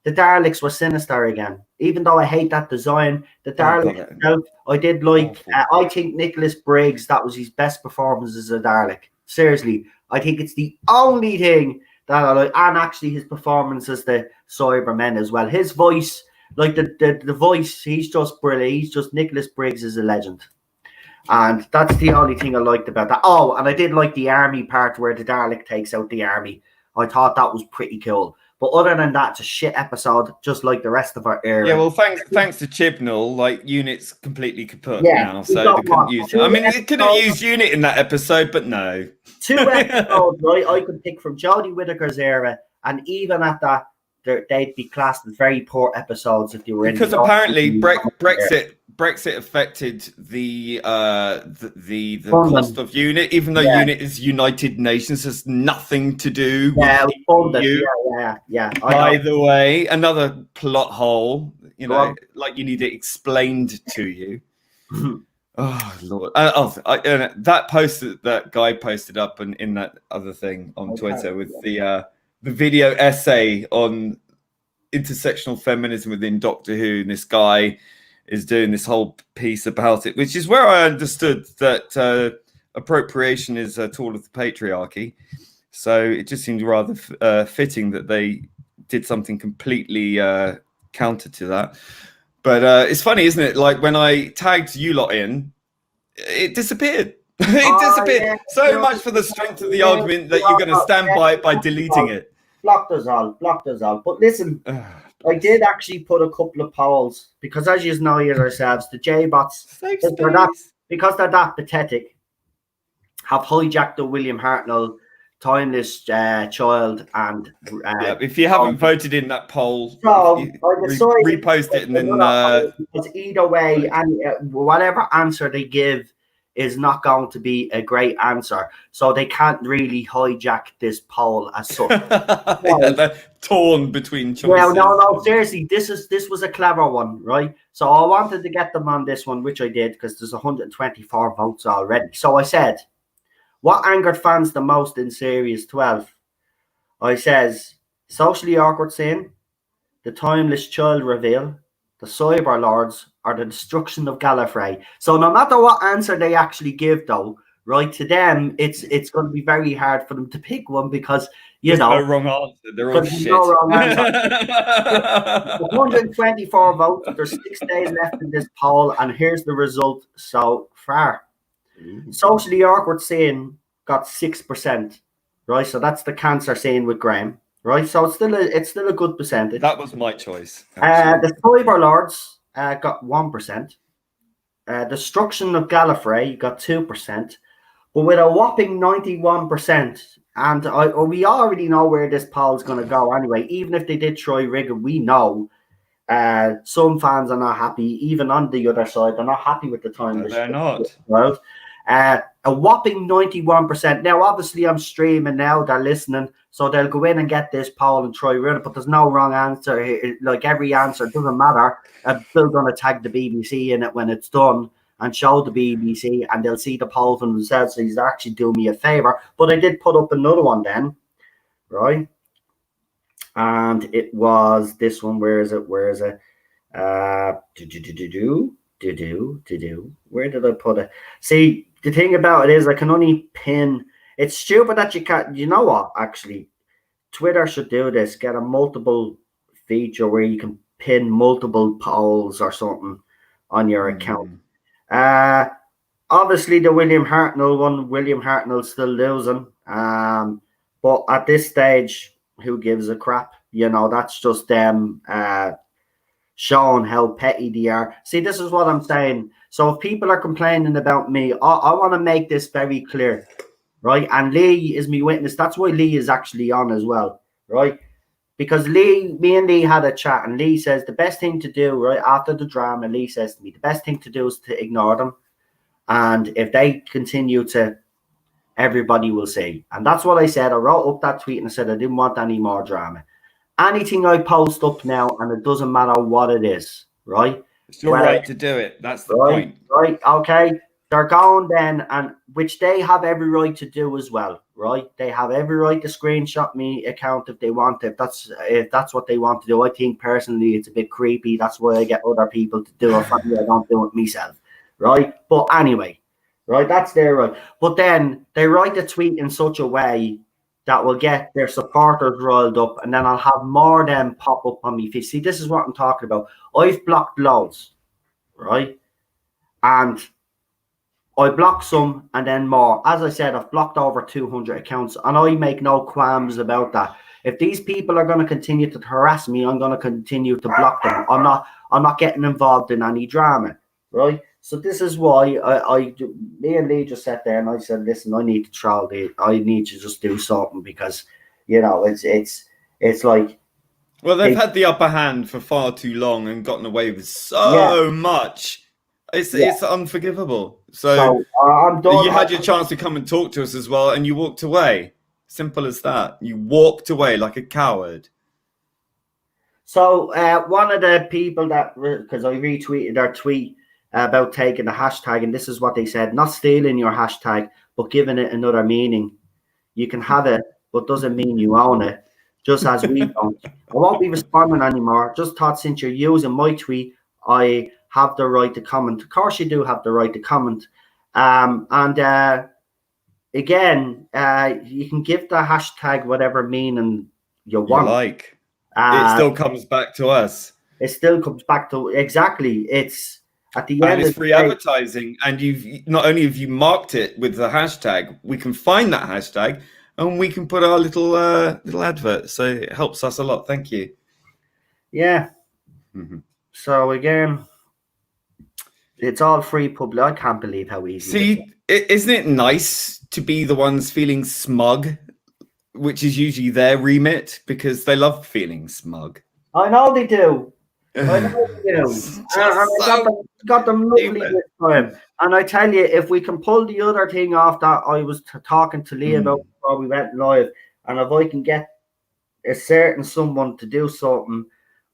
[SPEAKER 1] The Daleks were sinister again. Even though I hate that design, the Dalek itself, I did like. I think Nicholas Briggs, that was his best performance as a Dalek. Seriously, I think it's the only thing that I like, and actually his performance as the Cybermen as well. His voice, like the voice, he's just brilliant. He's just Nicholas Briggs is a legend, and that's the only thing I liked about that. Oh, and I did like the army part where the Dalek takes out the army. I thought that was pretty cool. But other than that, it's a shit episode, just like the rest of our era.
[SPEAKER 2] Yeah, well, thanks to Chibnall, like Unit's completely kaput now, so they couldn't use it. I mean, they could have used Unit in that episode, but no.
[SPEAKER 1] 2 episodes, right? I could pick from Jodie Whittaker's era, and even at that, they'd be classed as very poor episodes if you were
[SPEAKER 2] because apparently Brexit affected the cost of Unit, even though Unit is United Nations, has nothing to do with you.
[SPEAKER 1] Yeah.
[SPEAKER 2] By the way, another plot hole, like you need it explained to you. Oh Lord! That post that guy posted up in that other thing on Twitter with the video essay on intersectional feminism within Doctor Who, and this guy is doing this whole piece about it, which is where I understood that appropriation is a tool of the patriarchy. So it just seemed rather fitting that they did something completely counter to that. But it's funny, isn't it? Like when I tagged you lot in, it disappeared. It disappeared. Yeah. So much for the strength of the argument that you're going to stand by it by deleting it.
[SPEAKER 1] Blocked us all. But listen, I did actually put a couple of polls, because as you know yourselves, the J-bots, because they're that pathetic, have hijacked the William Hartnell Timeless Child, and
[SPEAKER 2] if you haven't voted in that poll, repost it, and then
[SPEAKER 1] it's either way, and whatever answer they give is not going to be a great answer, so they can't really hijack this poll as such.
[SPEAKER 2] They're torn between choices.
[SPEAKER 1] Well, no, seriously, this was a clever one, right? So I wanted to get them on this one, which I did, because there's 124 votes already. So I said, what angered fans the most in Series 12? I says, socially awkward scene, the Timeless Child reveal, the Cyber Lords, or the destruction of Gallifrey. So no matter what answer they actually give, though, right, to them, it's going to be very hard for them to pick one, because You
[SPEAKER 2] There's
[SPEAKER 1] know,
[SPEAKER 2] no wrong answer. They're all shit.
[SPEAKER 1] No wrong answer. 124 votes. There's 6 days left in this poll, and here's the result so far. Socially awkward sin got 6%, right? So that's the cancer sin with Graham, right? So it's still a good percentage.
[SPEAKER 2] That was my choice.
[SPEAKER 1] The Cyber Lords got 1%. Destruction of Gallifrey got 2%, but with a whopping 91%. And we already know where this poll is going to go anyway. Even if they did try rigging, we know some fans are not happy. Even on the other side, they're not happy with the time.
[SPEAKER 2] No, they're not.
[SPEAKER 1] World. A whopping 91%. Now, obviously, I'm streaming now. They're listening. So they'll go in and get this poll and try run it. But there's no wrong answer. Like every answer, doesn't matter. I'm still going to tag the BBC in it when it's done and show the BBC, and they'll see the poll for themselves. So he's actually doing me a favor. But I did put up another one then, right? And it was this one. Where is it? Where did I put it? See, the thing about it is I can only pin. It's stupid that you can't. You know what? Actually, Twitter should do this. Get a multiple feature where you can pin multiple polls or something on your account. Obviously the William Hartnell one. William Hartnell's still losing. But at this stage, who gives a crap? You know, that's just them showing how petty they are. See, this is what I'm saying. So if people are complaining about me, I want to make this very clear, right? And Lee is my witness. That's why Lee is actually on as well, right? Because me and Lee had a chat, and Lee says the best thing to do, right, after the drama, Lee says to me, the best thing to do is to ignore them. And if they continue to, everybody will see. And that's what I said. I wrote up that tweet and I said I didn't want any more drama. Anything I post up now, and it doesn't matter what it is, right?
[SPEAKER 2] It's your right to do it. That's the point. Right,
[SPEAKER 1] okay. They're going then, and which they have every right to do as well, right? They have every right to screenshot me account if they want. If that's what they want to do. I think personally it's a bit creepy. That's why I get other people to do it for me. I don't do it myself, right? But anyway, right, that's their right. But then they write the tweet in such a way that will get their supporters riled up, and then I'll have more of them pop up on me. See, this is what I'm talking about. I've blocked loads, right? And I blocked some and then more. As I said, I've blocked over 200 accounts, and I make no qualms about that. If these people are going to continue to harass me, I'm going to continue to block them. I'm not getting involved in any drama, right? So this is why me and Lee just sat there and I said, listen, I need to troll I need to just do something, because, you know, it's like.
[SPEAKER 2] Well, they've had the upper hand for far too long and gotten away with so much. It's unforgivable. So
[SPEAKER 1] I'm done.
[SPEAKER 2] You had your chance to come and talk to us as well, and you walked away. Simple as that. You walked away like a coward.
[SPEAKER 1] So one of the people that, because I retweeted their tweet about taking the hashtag, and this is what they said: not stealing your hashtag, but giving it another meaning. You can have it, but doesn't mean you own it, just as we don't. I won't be responding anymore. Just thought since you're using my tweet, I have the right to comment. Of course you do have the right to comment. Again, you can give the hashtag whatever meaning you want.
[SPEAKER 2] Like. It still comes back to us.
[SPEAKER 1] It still comes back to, exactly. It's at the end.
[SPEAKER 2] And it's free advertising. And you've not only have you marked it with the hashtag, we can find that hashtag and we can put our little advert. So it helps us a lot. Thank you.
[SPEAKER 1] Yeah. Mm-hmm. So again, it's all free public. I can't believe how easy.
[SPEAKER 2] See, isn't it nice to be the ones feeling smug, which is usually their remit, because they love feeling smug.
[SPEAKER 1] I know they do. I know they do. I got them lovely this time. And I tell you, if we can pull the other thing off that I was talking to Lee about before we went live, and if I can get a certain someone to do something,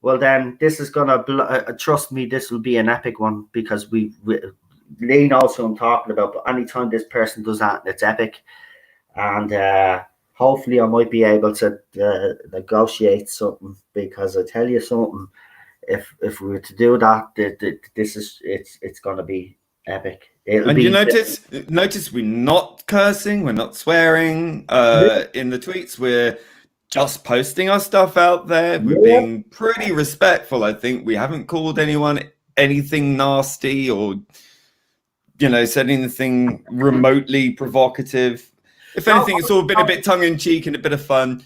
[SPEAKER 1] well, then this is going to, trust me, this will be an epic one, because Lee knows who I'm talking about, but anytime this person does that, it's epic. And hopefully I might be able to negotiate something, because I tell you something, if we were to do that, it's going to be epic.
[SPEAKER 2] You notice we're not cursing, we're not swearing in the tweets. We're just posting our stuff out there. We're being pretty respectful. I think we haven't called anyone anything nasty or, you know, said anything remotely provocative. If anything, it's all been a bit tongue-in-cheek and a bit of fun,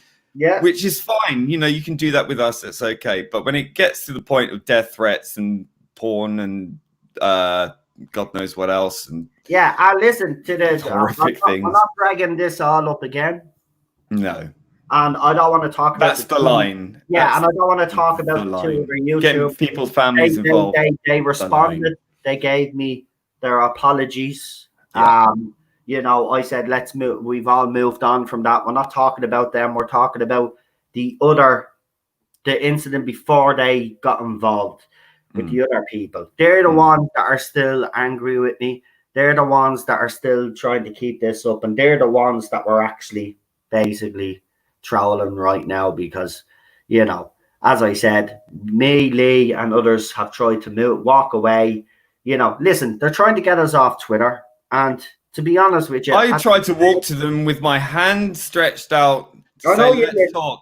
[SPEAKER 2] which is fine. You know, you can do that with us. It's okay. But when it gets to the point of death threats and porn and God knows what else, and
[SPEAKER 1] I listen to the
[SPEAKER 2] horrific things.
[SPEAKER 1] I'm not dragging this all up again.
[SPEAKER 2] No.
[SPEAKER 1] And I don't want to talk about
[SPEAKER 2] that's the line.
[SPEAKER 1] Yeah, and I don't want to talk about the two over YouTube.
[SPEAKER 2] Getting people's families involved.
[SPEAKER 1] They responded. They gave me their apologies. You know, I said, let's move. We've all moved on from that. We're not talking about them. We're talking about the incident before they got involved with the other people. They're the ones that are still angry with me. They're the ones that are still trying to keep this up. And they're the ones that were actually basically trolling right now because, you know, as I said, me, Lee, and others have tried to walk away. You know, listen, they're trying to get us off Twitter. And to be honest with you,
[SPEAKER 2] I tried to walk to them with my hand stretched out to say, let's talk.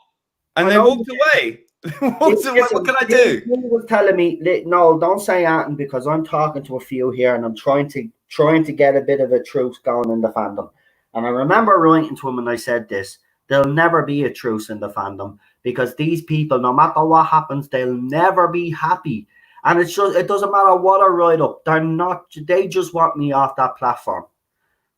[SPEAKER 2] And they walked away. What can I do?
[SPEAKER 1] He was telling me, no, don't say anything because I'm talking to a few here and I'm trying to get a bit of a truce going in the fandom. And I remember writing to him and I said this, there'll never be a truce in the fandom because these people, no matter what happens, they'll never be happy. And it's just, it doesn't matter what I write up. They just want me off that platform.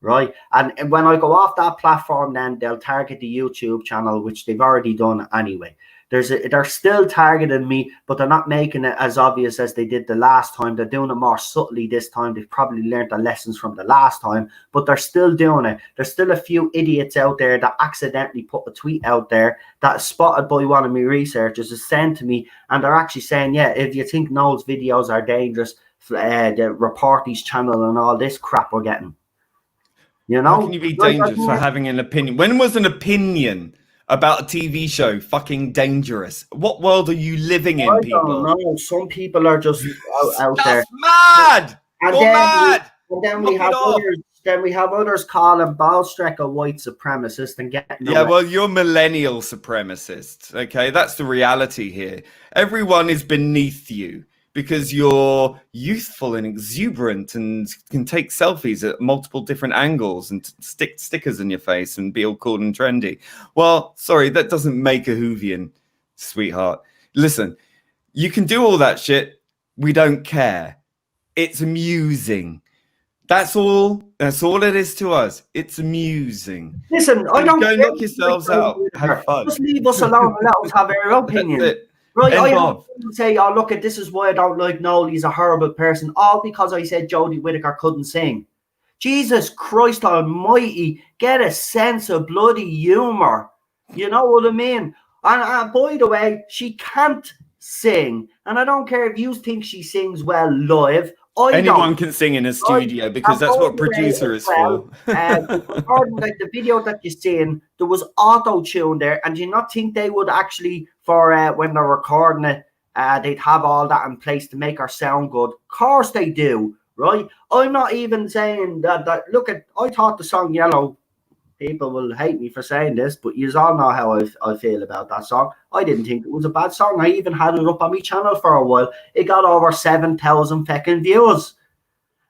[SPEAKER 1] Right. And when I go off that platform, then they'll target the YouTube channel, which they've already done anyway. They're still targeting me, but they're not making it as obvious as they did the last time. They're doing it more subtly this time. They've probably learned the lessons from the last time, but they're still doing it. There's still a few idiots out there that accidentally put a tweet out there that spotted by one of my researchers is sent to me, and they're actually saying, yeah, if you think knowle's videos are dangerous, report his channel and all this crap we're getting. You know?
[SPEAKER 2] How can you be dangerous for having an opinion? When was an opinion about a TV show fucking dangerous? What world are you living in, people?
[SPEAKER 1] I don't know. Some people are just out there.
[SPEAKER 2] Mad! And then
[SPEAKER 1] we have others. Then we have others calling Ballstreck a white supremacist and getting
[SPEAKER 2] well, you're millennial supremacists. Okay, that's the reality here. Everyone is beneath you because you're youthful and exuberant and can take selfies at multiple different angles and stick stickers in your face and be all cool and trendy. Well, sorry, that doesn't make a Whovian, sweetheart. Listen, you can do all that shit. We don't care. It's amusing. That's all it is to us. It's amusing.
[SPEAKER 1] Listen, I don't
[SPEAKER 2] go knock yourselves out. Have fun.
[SPEAKER 1] Just leave us alone and let us have our opinion.
[SPEAKER 2] That's it.
[SPEAKER 1] Right, I don't say, oh, look, this is why I don't like knowle. He's a horrible person. All because I said Jodie Whittaker couldn't sing. Jesus Christ almighty, get a sense of bloody humour. You know what I mean? And by the way, she can't sing. And I don't care if you think she sings well live.
[SPEAKER 2] Anyone can sing in a studio because that's what producer is for.
[SPEAKER 1] Like the video that you're seeing, there was auto-tune there, and do you not think they would actually, for when they're recording it, they'd have all that in place to make her sound good? Of course they do, right? I'm not even saying that look at, I thought the song Yellow, people will hate me for saying this, but you all know how I feel about that song. I didn't think it was a bad song. I even had it up on my channel for a while. It got over 7,000 fucking views.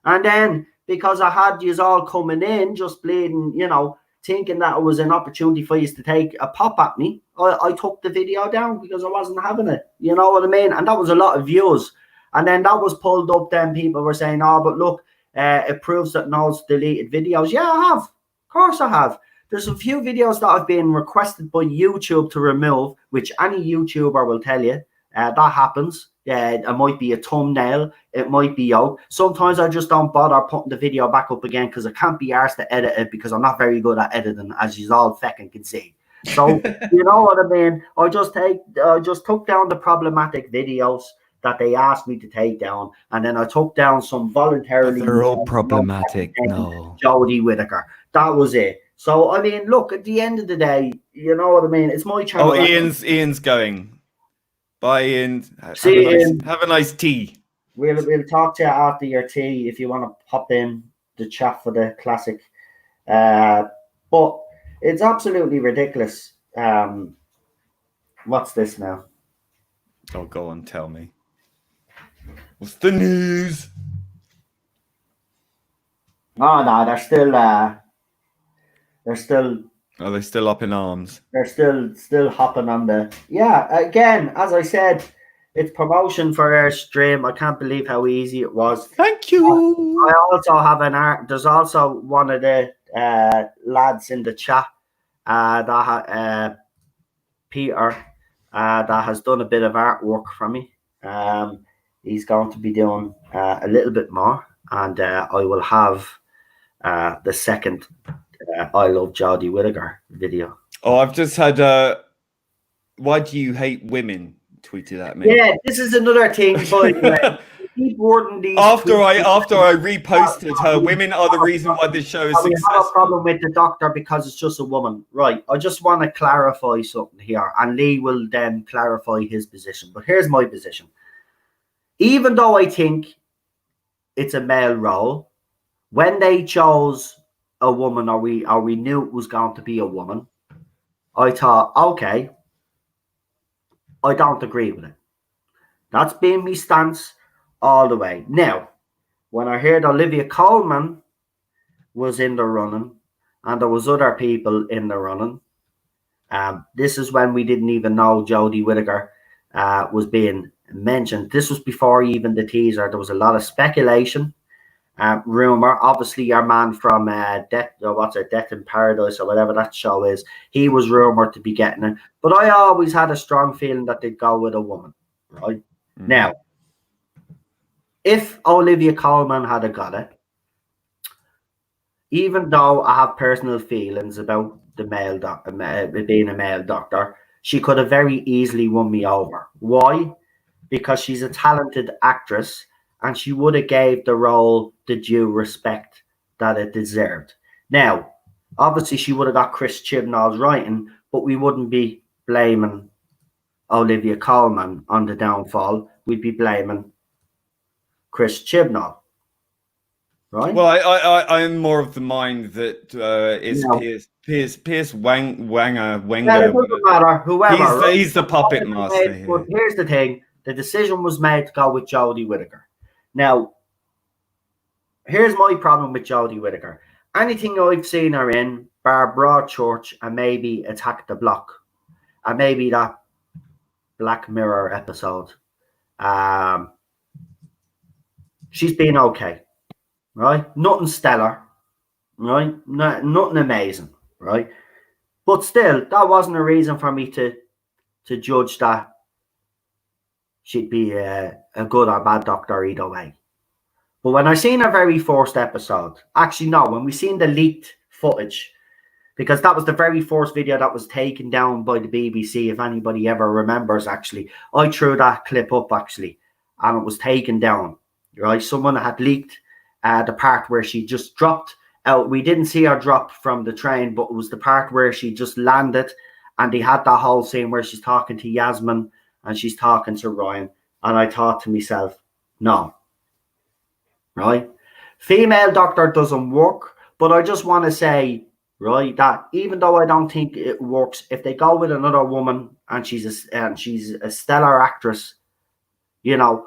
[SPEAKER 1] And then, because I had yous all coming in, just bleeding, you know, thinking that it was an opportunity for yous to take a pop at me, I took the video down because I wasn't having it. You know what I mean? And that was a lot of views. And then that was pulled up. Then people were saying, oh, but look, it proves that knowle's deleted videos. Yeah, I have. Of course I have. There's a few videos that have been requested by YouTube to remove, which any YouTuber will tell you that happens. It might be a thumbnail. It might be out. Sometimes I just don't bother putting the video back up again because I can't be arsed to edit it because I'm not very good at editing, as you all fucking can see. So, you know what I mean? I just took down the problematic videos that they asked me to take down, and then I took down some voluntarily.
[SPEAKER 2] But they're all problematic. No,
[SPEAKER 1] Jodie Whittaker. That was it. So I mean, look, at the end of the day, you know what I mean. It's my channel.
[SPEAKER 2] Oh, Ian's going. Bye, Ian. Have a nice tea.
[SPEAKER 1] We'll talk to you after your tea if you want to pop in the chat for the classic. But it's absolutely ridiculous. What's this now?
[SPEAKER 2] Oh, go on, tell me. What's the news?
[SPEAKER 1] Oh no, they're still.
[SPEAKER 2] Are they still up in arms?
[SPEAKER 1] They're still hopping on the. Yeah, again, as I said, it's promotion for our stream. I can't believe how easy it was.
[SPEAKER 2] Thank you.
[SPEAKER 1] I also have an art. There's also one of the lads in the chat, Peter, that has done a bit of artwork for me. He's going to be doing a little bit more, and I will have the second I Love Jodie Whittaker video.
[SPEAKER 2] Oh, I've just had why do you hate women tweeted at me.
[SPEAKER 1] Yeah, this is another thing, by the way. Keep wording these
[SPEAKER 2] after I reposted her, women are the reason why this show is successful.
[SPEAKER 1] We have a problem with the doctor because it's just a woman. Right. I just want to clarify something here, and Lee will then clarify his position. But here's my position. Even though I think it's a male role, when they chose a woman, or we knew it was going to be a woman, I thought, okay, I don't agree with it. That's been my stance all the way. Now, when I heard Olivia Colman was in the running, and there was other people in the running, this is when we didn't even know Jodie Whittaker was being mentioned. This was before even the teaser. There was a lot of speculation, rumor. Obviously, your man from Death in Paradise or whatever that show is, he was rumored to be getting it. But I always had a strong feeling that they'd go with a woman, right? Mm-hmm. Now, if Olivia Colman had got it, even though I have personal feelings about the male doctor, being a male doctor, she could have very easily won me over. Why? Because she's a talented actress, and she would have gave the role the due respect that it deserved. Now, obviously, she would have got Chris Chibnall's writing, but we wouldn't be blaming Olivia Colman on the downfall. We'd be blaming Chris Chibnall. Right?
[SPEAKER 2] Well, I'm more of the mind that it's Pierce Wenger.
[SPEAKER 1] Well, it doesn't matter. Whoever.
[SPEAKER 2] He's the puppet master.
[SPEAKER 1] But here's the thing. The decision was made to go with Jodie Whittaker. Now, here's my problem with Jodie Whittaker. Anything I've seen her in, bar Broadchurch and maybe Attack the Block, and maybe that Black Mirror episode, she's been okay, right? Nothing stellar, right? Nothing amazing, right? But still, that wasn't a reason for me to judge that she'd be a good or bad doctor either way. But when I seen her very first episode, actually no, when we seen the leaked footage, because that was the very first video that was taken down by the BBC, if anybody ever remembers, actually. I threw that clip up, actually, and it was taken down, right? Someone had leaked the part where she just dropped out. We didn't see her drop from the train, but it was the part where she just landed, and they had that whole scene where she's talking to Yasmin and she's talking to Ryan. And I thought to myself, no, right? Female doctor doesn't work, but I just want to say, right, that even though I don't think it works, if they go with another woman and she's a stellar actress, you know,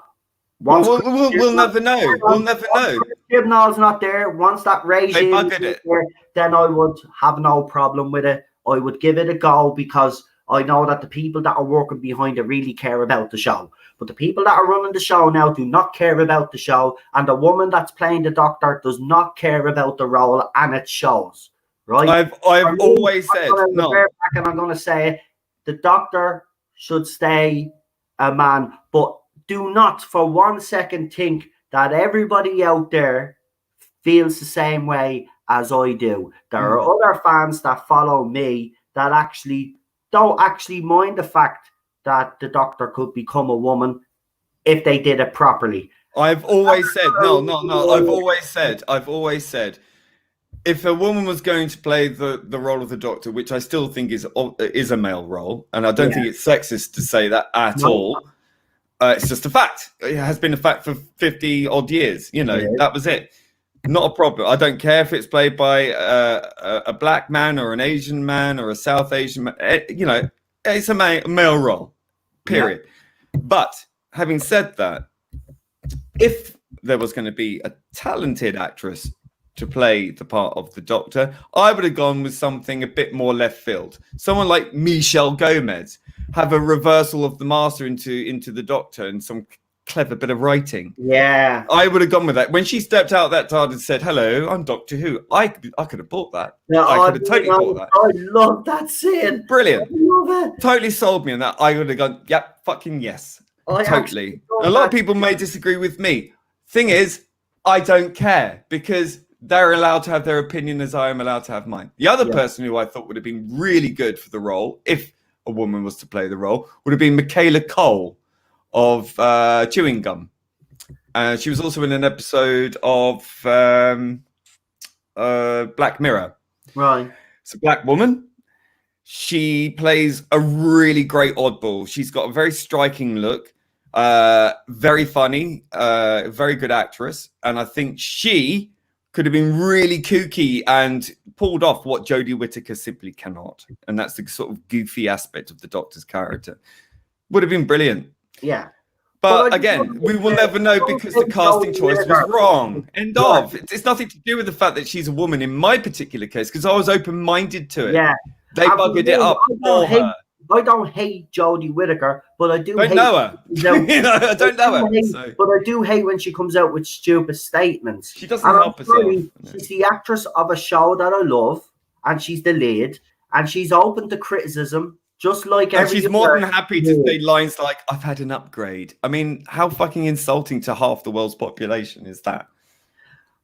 [SPEAKER 2] once we'll never know. We'll never know.
[SPEAKER 1] Chibnall's not there. Once that regime is there, then I would have no problem with it. I would give it a go, because I know that the people that are working behind it really care about the show. But the people that are running the show now do not care about the show, and the woman that's playing the doctor does not care about the role, and it shows. Right?
[SPEAKER 2] I've always said, no.
[SPEAKER 1] And I'm going to say, the doctor should stay a man, but do not for 1 second think that everybody out there feels the same way as I do. There are other fans that follow me that actually don't actually mind the fact that the doctor could become a woman if they did it properly.
[SPEAKER 2] I've always said, I've always said, if a woman was going to play the role of the doctor, which I still think is a male role, and I don't think it's sexist to say that at all, it's just a fact. It has been a fact for 50 odd years. You know, that was it. Not a problem. I don't care if it's played by a black man or an Asian man or a South Asian man. You know, It's a male role, period. Yeah. But having said that, if there was going to be a talented actress to play the part of the Doctor, I would have gone with something a bit more left field. Someone like Michelle Gomez, have a reversal of the Master into the Doctor and some clever bit of writing.
[SPEAKER 1] Yeah,
[SPEAKER 2] I would have gone with that. When she stepped out that TARDIS and said, "Hello, I'm Doctor Who," I could have bought that.
[SPEAKER 1] No,
[SPEAKER 2] I could have totally bought that.
[SPEAKER 1] I love that scene.
[SPEAKER 2] Brilliant.
[SPEAKER 1] I love it.
[SPEAKER 2] Totally sold me on that. I would have gone, yep, fucking yes. Totally. A lot of people may disagree with me. Thing is, I don't care because they're allowed to have their opinion as I am allowed to have mine. The other person who I thought would have been really good for the role, if a woman was to play the role, would have been Michaela Cole of Chewing Gum. She was also in an episode of Black Mirror.
[SPEAKER 1] Right.
[SPEAKER 2] It's a black woman. She plays a really great oddball. She's got a very striking look, very funny, very good actress. And I think she could have been really kooky and pulled off what Jodie Whittaker simply cannot. And that's the sort of goofy aspect of the Doctor's character. Would have been brilliant.
[SPEAKER 1] Yeah.
[SPEAKER 2] But again, we will never know because the casting choice was wrong. End of. It's nothing to do with the fact that she's a woman in my particular case, because I was open-minded to it.
[SPEAKER 1] Yeah.
[SPEAKER 2] They buggered it up for her.
[SPEAKER 1] I don't hate Jodie Whittaker, but I do hate
[SPEAKER 2] know her. I don't know her.
[SPEAKER 1] But I do hate when she comes out with stupid statements.
[SPEAKER 2] She doesn't help herself.
[SPEAKER 1] She's the actress of a show that I love, and she's the lead, and she's open to criticism. Just like
[SPEAKER 2] and she's more than happy to say lines like, "I've had an upgrade." I mean, how fucking insulting to half the world's population is that?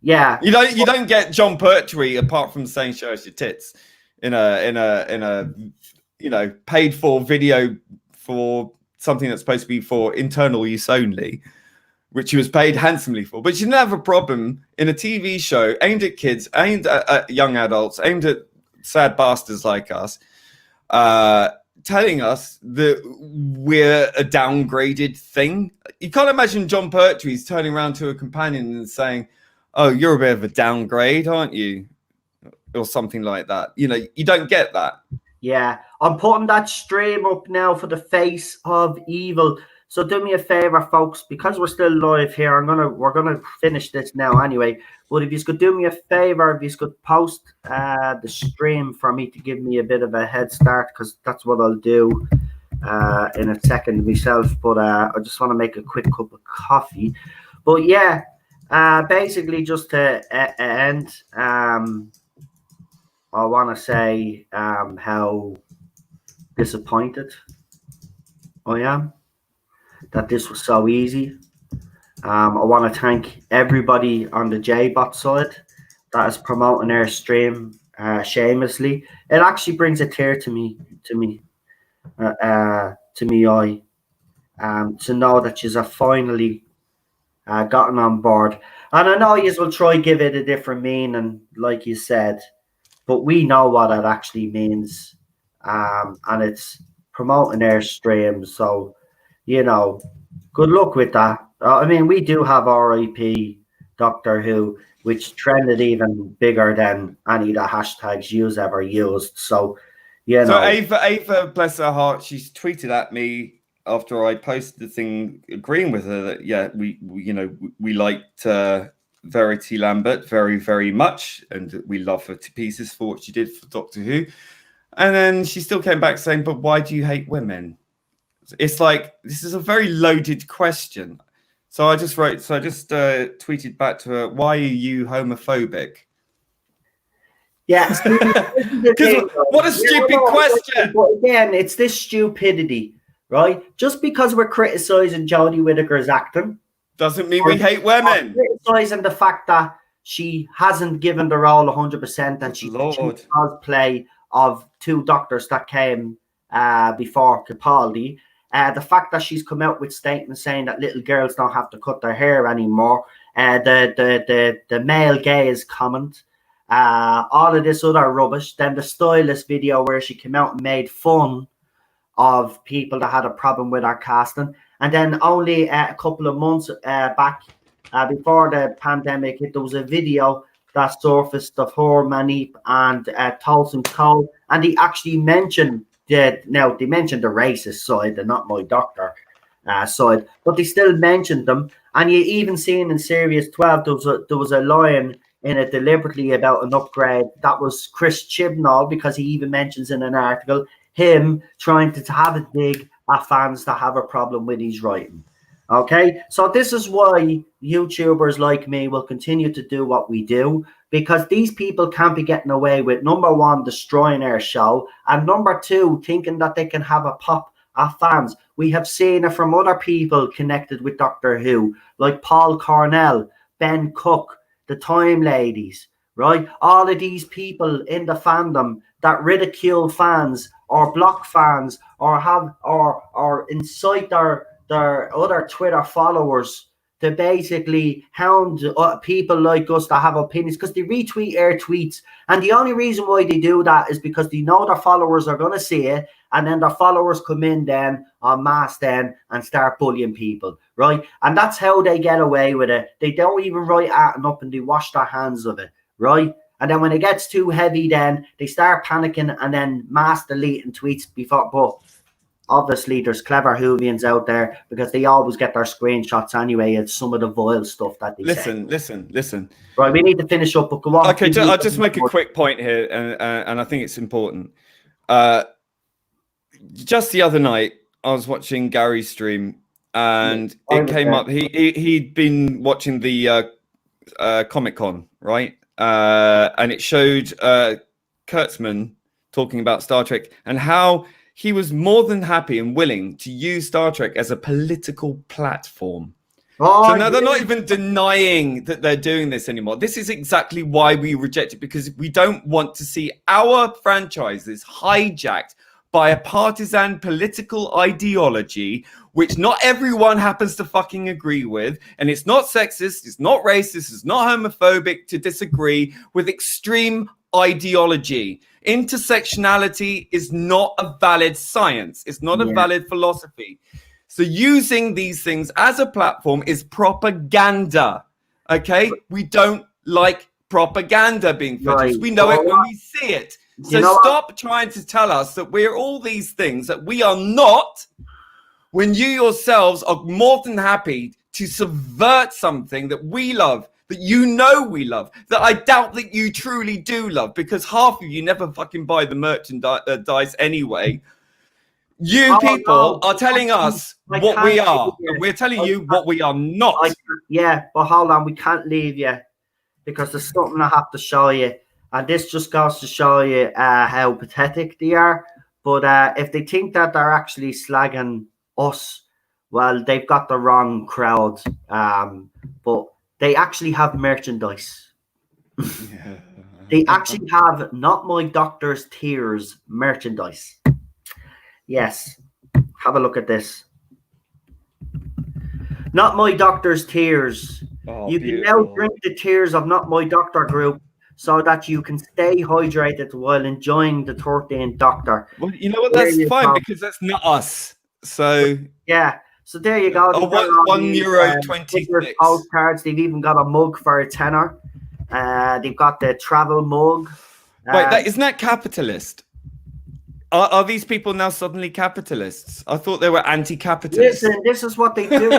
[SPEAKER 1] Yeah,
[SPEAKER 2] you don't get John Pertwee apart from saying "show us your tits" in a paid for video for something that's supposed to be for internal use only, which she was paid handsomely for. But she didn't have a problem in a TV show aimed at kids, aimed at young adults, aimed at sad bastards like us. Telling us that we're a downgraded thing. You can't imagine John Pertwee's turning around to a companion and saying, "Oh, you're a bit of a downgrade, aren't you?" Or something like that. You don't get that.
[SPEAKER 1] Yeah, I'm putting that stream up now for the face of evil. So do me a favor, folks, because we're still live here. We're gonna finish this now anyway. But if you could do me a favor, if you could post the stream for me to give me a bit of a head start, because that's what I'll do in a second myself. But I just want to make a quick cup of coffee. But yeah, basically just to end, I want to say how disappointed I am that this was so easy. I want to thank everybody on the JBot side that is promoting our stream shamelessly. It actually brings a tear to me eye, to know that you have finally gotten on board. And I know you will try give it a different meaning, like you said, but we know what it actually means, and it's promoting our stream. So, good luck with that. I mean, we do have RIP Doctor Who, which trended even bigger than any of the hashtags you ever used. So,
[SPEAKER 2] So Ava, bless her heart, she's tweeted at me after I posted the thing agreeing with her that, we liked Verity Lambert very, very much, and we love her to pieces for what she did for Doctor Who. And then she still came back saying, "But why do you hate women?" It's like, this is a very loaded question. So I just tweeted back to her, "Why are you homophobic?"
[SPEAKER 1] Yeah.
[SPEAKER 2] What a stupid question.
[SPEAKER 1] But again, it's this stupidity, right? Just because we're criticizing Jodie Whittaker's acting
[SPEAKER 2] doesn't mean we hate women.
[SPEAKER 1] Criticizing the fact that she hasn't given the role 100% and she does play of two doctors that came before Capaldi. The fact that she's come out with statements saying that little girls don't have to cut their hair anymore, the male gaze comment, all of this other rubbish. Then the stylist video where she came out and made fun of people that had a problem with her casting. And then only a couple of months back, before the pandemic, there was a video that surfaced of her, Manip, and Tolson Cole, and he actually mentioned now they mentioned the racist side, the not my doctor side, but they still mentioned them. And you even seen in Series 12 there was a line in it deliberately about an upgrade. That was Chris Chibnall, because he even mentions in an article him trying to have a dig at fans that have a problem with his writing. Okay, so this is why YouTubers like me will continue to do what we do, because these people can't be getting away with, number one, destroying our show, and number two, thinking that they can have a pop at fans. We have seen it from other people connected with Doctor Who, like Paul Cornell, Ben Cook, the Time Ladies, right? All of these people in the fandom that ridicule fans or block fans or have or incite their other Twitter followers to basically hound people like us that have opinions, because they retweet our tweets. And the only reason why they do that is because they know their followers are going to see it, and then their followers come in then en masse then and start bullying people, right? And that's how they get away with it. They don't even write at and up, and they wash their hands of it, right? And then when it gets too heavy, then they start panicking and then mass deleting tweets before. But obviously, there's clever Whovians out there, because they always get their screenshots anyway of some of the vile stuff that they say.
[SPEAKER 2] Listen.
[SPEAKER 1] Right, we need to finish up, but go on.
[SPEAKER 2] Okay, I'll just make a quick point here, and I think it's important. Just the other night, I was watching Gary's stream, and it came up. He'd been watching the Comic-Con, right? And it showed Kurtzman talking about Star Trek and how he was more than happy and willing to use Star Trek as a political platform. So now they're not even denying that they're doing this anymore. This is exactly why we reject it, because we don't want to see our franchises hijacked by a partisan political ideology, which not everyone happens to fucking agree with. And it's not sexist, it's not racist, it's not homophobic to disagree with extreme ideology. Intersectionality is not a valid science. It's not a valid philosophy. So using these things as a platform is propaganda. Okay? We don't like propaganda being produced. We know it when we see it. So stop trying to tell us that we're all these things that we are not, when you yourselves are more than happy to subvert something that we love, that you know we love, that I doubt that you truly do love, because half of you never fucking buy the merchandise anyway. You people are telling us what we are, and we're telling you what we are not.
[SPEAKER 1] Yeah, but hold on, we can't leave you, because there's something I have to show you. And this just goes to show you how pathetic they are. But if they think that they're actually slagging us, well, they've got the wrong crowd. But they actually have merchandise. They actually have Not My Doctor's Tears merchandise. Yes. Have a look at this. Not My Doctor's Tears. You can now drink the tears of Not My Doctor group, so that you can stay hydrated while enjoying the 13th Doctor.
[SPEAKER 2] Well, you know what? That's fine, because that's not us. So
[SPEAKER 1] yeah. So there you go.
[SPEAKER 2] €1.26.
[SPEAKER 1] Postcards. They've even got a mug for a tenner. They've got the travel mug.
[SPEAKER 2] Wait, isn't that capitalist? Are these people now suddenly capitalists? I thought they were anti-capitalist.
[SPEAKER 1] Listen, this is what they do.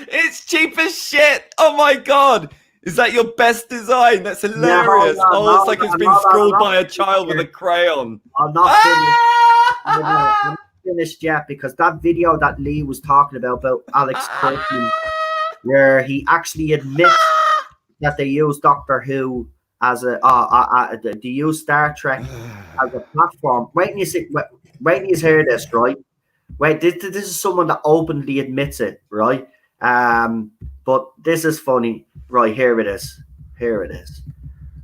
[SPEAKER 2] It's cheap as shit. Oh my god. Is that your best design? That's hilarious. It's like it's been scrawled by a child with a crayon.
[SPEAKER 1] I'm not finished. I'm not finished yet, because that video that Lee was talking about Alex Kurtzman, where he actually admits that they use Doctor Who as they use Star Trek as a platform. Wait till you hear this, right? Wait, this is someone that openly admits it, right? But this is funny. Right, here it is.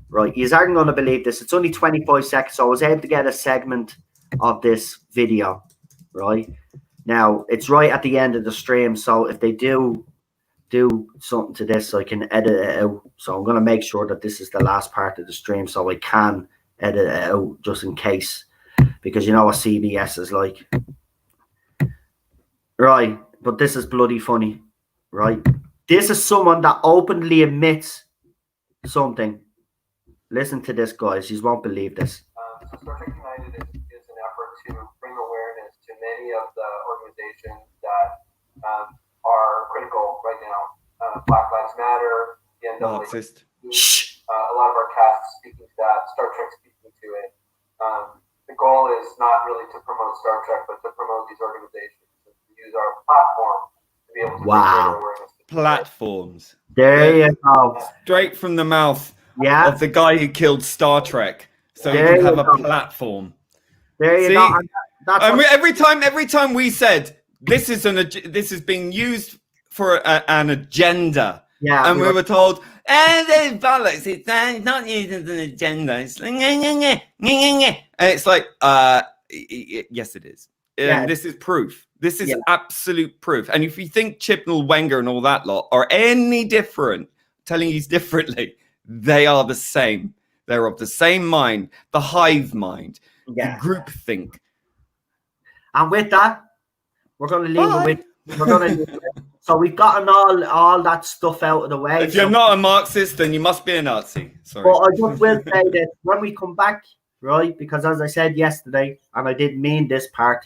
[SPEAKER 1] Right, you aren't going to believe this. It's only 25 seconds, so I was able to get a segment of this video. Right? Now, it's right at the end of the stream, so if they do something to this, I can edit it out. So I'm going to make sure that this is the last part of the stream, so I can edit it out just in case, because you know what CBS is like. Right, but this is bloody funny, right? This is someone that openly admits something. Listen to this, guys. You won't believe this.
[SPEAKER 3] So Star Trek United Black Lives Matter, the
[SPEAKER 2] Marxist.
[SPEAKER 3] A lot of our cast speaking to that, Star Trek speaking to it. The goal is not really to promote Star Trek, but to promote these organizations and to use our platform to be able to bring greater awareness.
[SPEAKER 2] Platforms.
[SPEAKER 1] There you go.
[SPEAKER 2] Straight from the mouth of the guy who killed Star Trek. So you can have a platform.
[SPEAKER 1] There you go.
[SPEAKER 2] And every time we said this is being used for an agenda. Yeah, and we were told, there's bollocks. It's not used as an agenda. It's like, and it's like, yes, it is. And this is proof. This is absolute proof. And if you think Chibnall, Wenger, and all that lot are any different, telling you differently, they are the same. They're of the same mind, the hive mind, the group think.
[SPEAKER 1] And with that, we're going to leave it with. We're going to leave it. So we've gotten all that stuff out of the way.
[SPEAKER 2] If you're not a Marxist, then you must be a Nazi. Sorry.
[SPEAKER 1] But I just will say that when we come back, right, because as I said yesterday, and I did mean this part,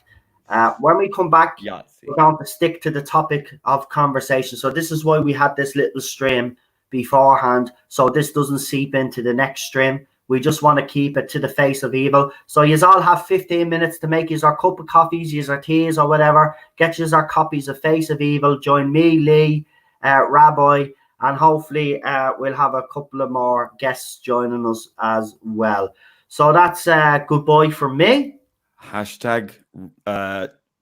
[SPEAKER 1] when we come back, we're going to stick to the topic of conversation. So this is why we had this little stream beforehand, so this doesn't seep into the next stream. We just want to keep it to the face of evil. So you all have 15 minutes to make your cup of coffees, your teas or whatever. Get your copies of Face of Evil. Join me, Lee, Rabbi, and hopefully we'll have a couple of more guests joining us as well. So that's goodbye from me.
[SPEAKER 2] Hashtag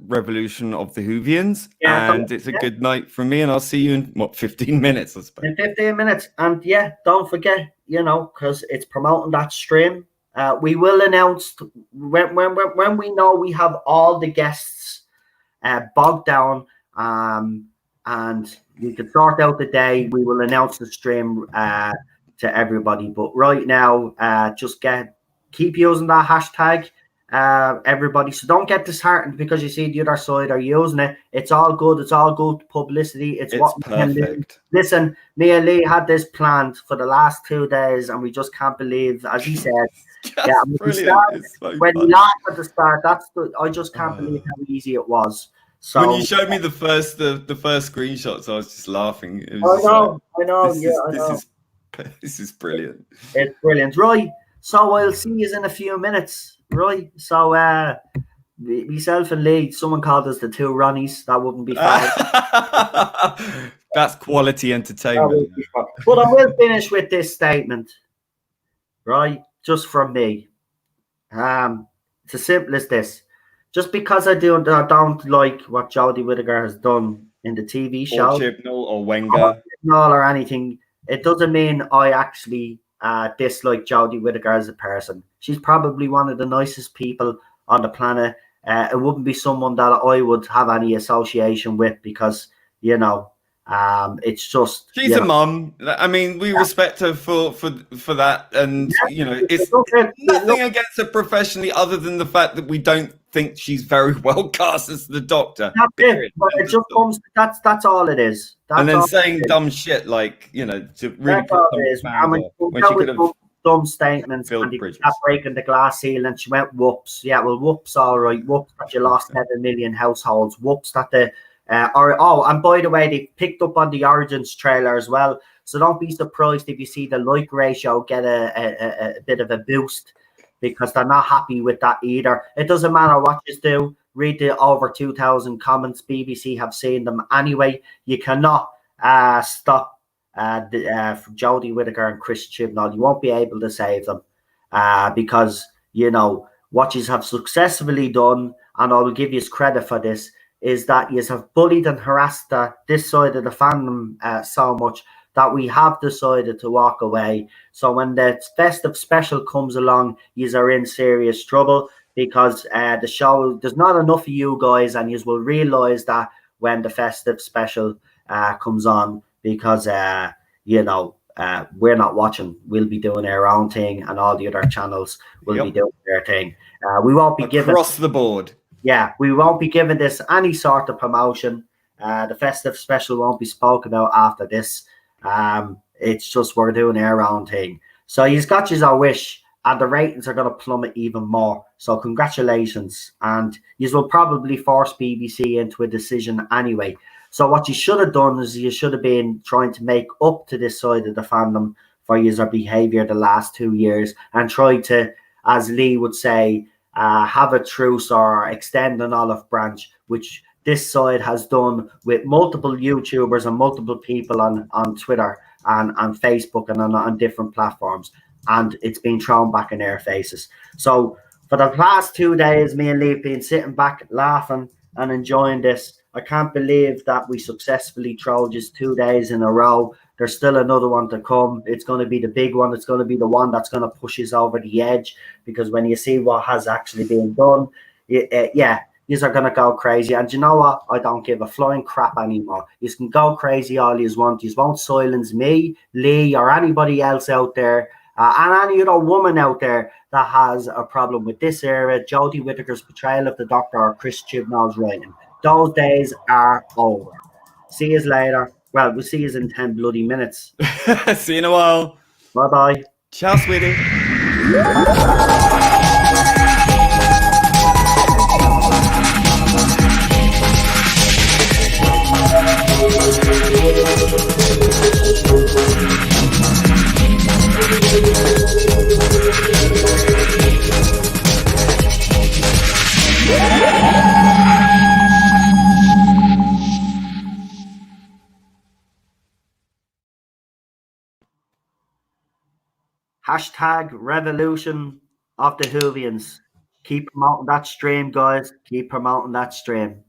[SPEAKER 2] Revolution of the Whovians. And it's a good night from me. And I'll see you in, 15 minutes, I suppose.
[SPEAKER 1] In 15 minutes. And don't forget, because it's promoting that stream. We will announce when we know we have all the guests bogged down and we can sort out the day. We will announce the stream to everybody. But right now, just keep using that hashtag. Everybody, so don't get disheartened because you see the other side are using it. It's all good. It's all good publicity. It's what we can do. Listen, me and Lee had this planned for the last 2 days, and we just can't believe, as he said, when he laughed at the start, I just can't believe how easy it was. So
[SPEAKER 2] when you showed me the first screenshots, I was just laughing.
[SPEAKER 1] I know.
[SPEAKER 2] This is brilliant.
[SPEAKER 1] It's brilliant, right? So I'll see you in a few minutes. Right, so myself and Lee, someone called us the two Ronnies. That wouldn't be fine.
[SPEAKER 2] That's quality entertainment.
[SPEAKER 1] But I will finish with this statement, right? Just from me. It's as simple as this. Just because I don't like what Jodie Whittaker has done in the TV show,
[SPEAKER 2] or Chibnall or Wenger,
[SPEAKER 1] or anything, it doesn't mean I actually dislike Jodie Whittaker as a person. She's probably one of the nicest people on the planet. It wouldn't be someone that I would have any association with because, it's just...
[SPEAKER 2] She's a mum. I mean, we respect her for that. And, it's nothing against her professionally other than the fact that we don't think she's very well cast as the Doctor.
[SPEAKER 1] That's it. But it just comes... That's all it is.
[SPEAKER 2] And then saying dumb shit like, to really put them when she could have...
[SPEAKER 1] Dumb statements and he kept breaking the glass ceiling. She went, whoops. Yeah, well, whoops, all right. Whoops that you lost 7 million households. Whoops that and by the way, they picked up on the Origins trailer as well. So don't be surprised if you see the like ratio get a bit of a boost because they're not happy with that either. It doesn't matter what you do. Read the over 2,000 comments. BBC have seen them anyway. You cannot stop Jodie Whittaker and Chris Chibnall. You won't be able to save them because what you have successfully done, and I will give you credit for this, is that you have bullied and harassed this side of the fandom so much that we have decided to walk away. So when the festive special comes along, you are in serious trouble because the show, there's not enough of you guys, and you will realise that when the festive special comes on, because we're not watching. We'll be doing our own thing, and all the other channels will be doing their thing. We won't be giving
[SPEAKER 2] across the board.
[SPEAKER 1] Yeah, we won't be giving this any sort of promotion. The festive special won't be spoken about after this. It's just we're doing our own thing. So you've got your wish, and the ratings are going to plummet even more. So congratulations, and you will probably force BBC into a decision anyway. So what you should have done is you should have been trying to make up to this side of the fandom for user behavior the last 2 years, and try to, as Lee would say, have a truce or extend an olive branch, which this side has done with multiple YouTubers and multiple people on Twitter and Facebook and on different platforms. And it's been thrown back in their faces. So for the past 2 days, me and Lee have been sitting back laughing and enjoying this. I can't believe that we successfully trolled just 2 days in a row. There's still another one to come. It's going to be the big one. It's going to be the one that's going to push us over the edge, because when you see what has actually been done, yeah, you are going to go crazy. And you know what? I don't give a flying crap anymore. You can go crazy all you want. You won't silence me, Lee, or anybody else out there. And any other woman out there that has a problem with this era, Jodie Whittaker's portrayal of the Doctor, or Chris Chibnall's writing. Those days are over. See you later. Well, we'll see you in 10 bloody minutes.
[SPEAKER 2] See you in a while.
[SPEAKER 1] Bye-bye.
[SPEAKER 2] Ciao, sweetie.
[SPEAKER 1] Hashtag revolution of the Whovians. Keep promoting that stream, guys. Keep promoting that stream.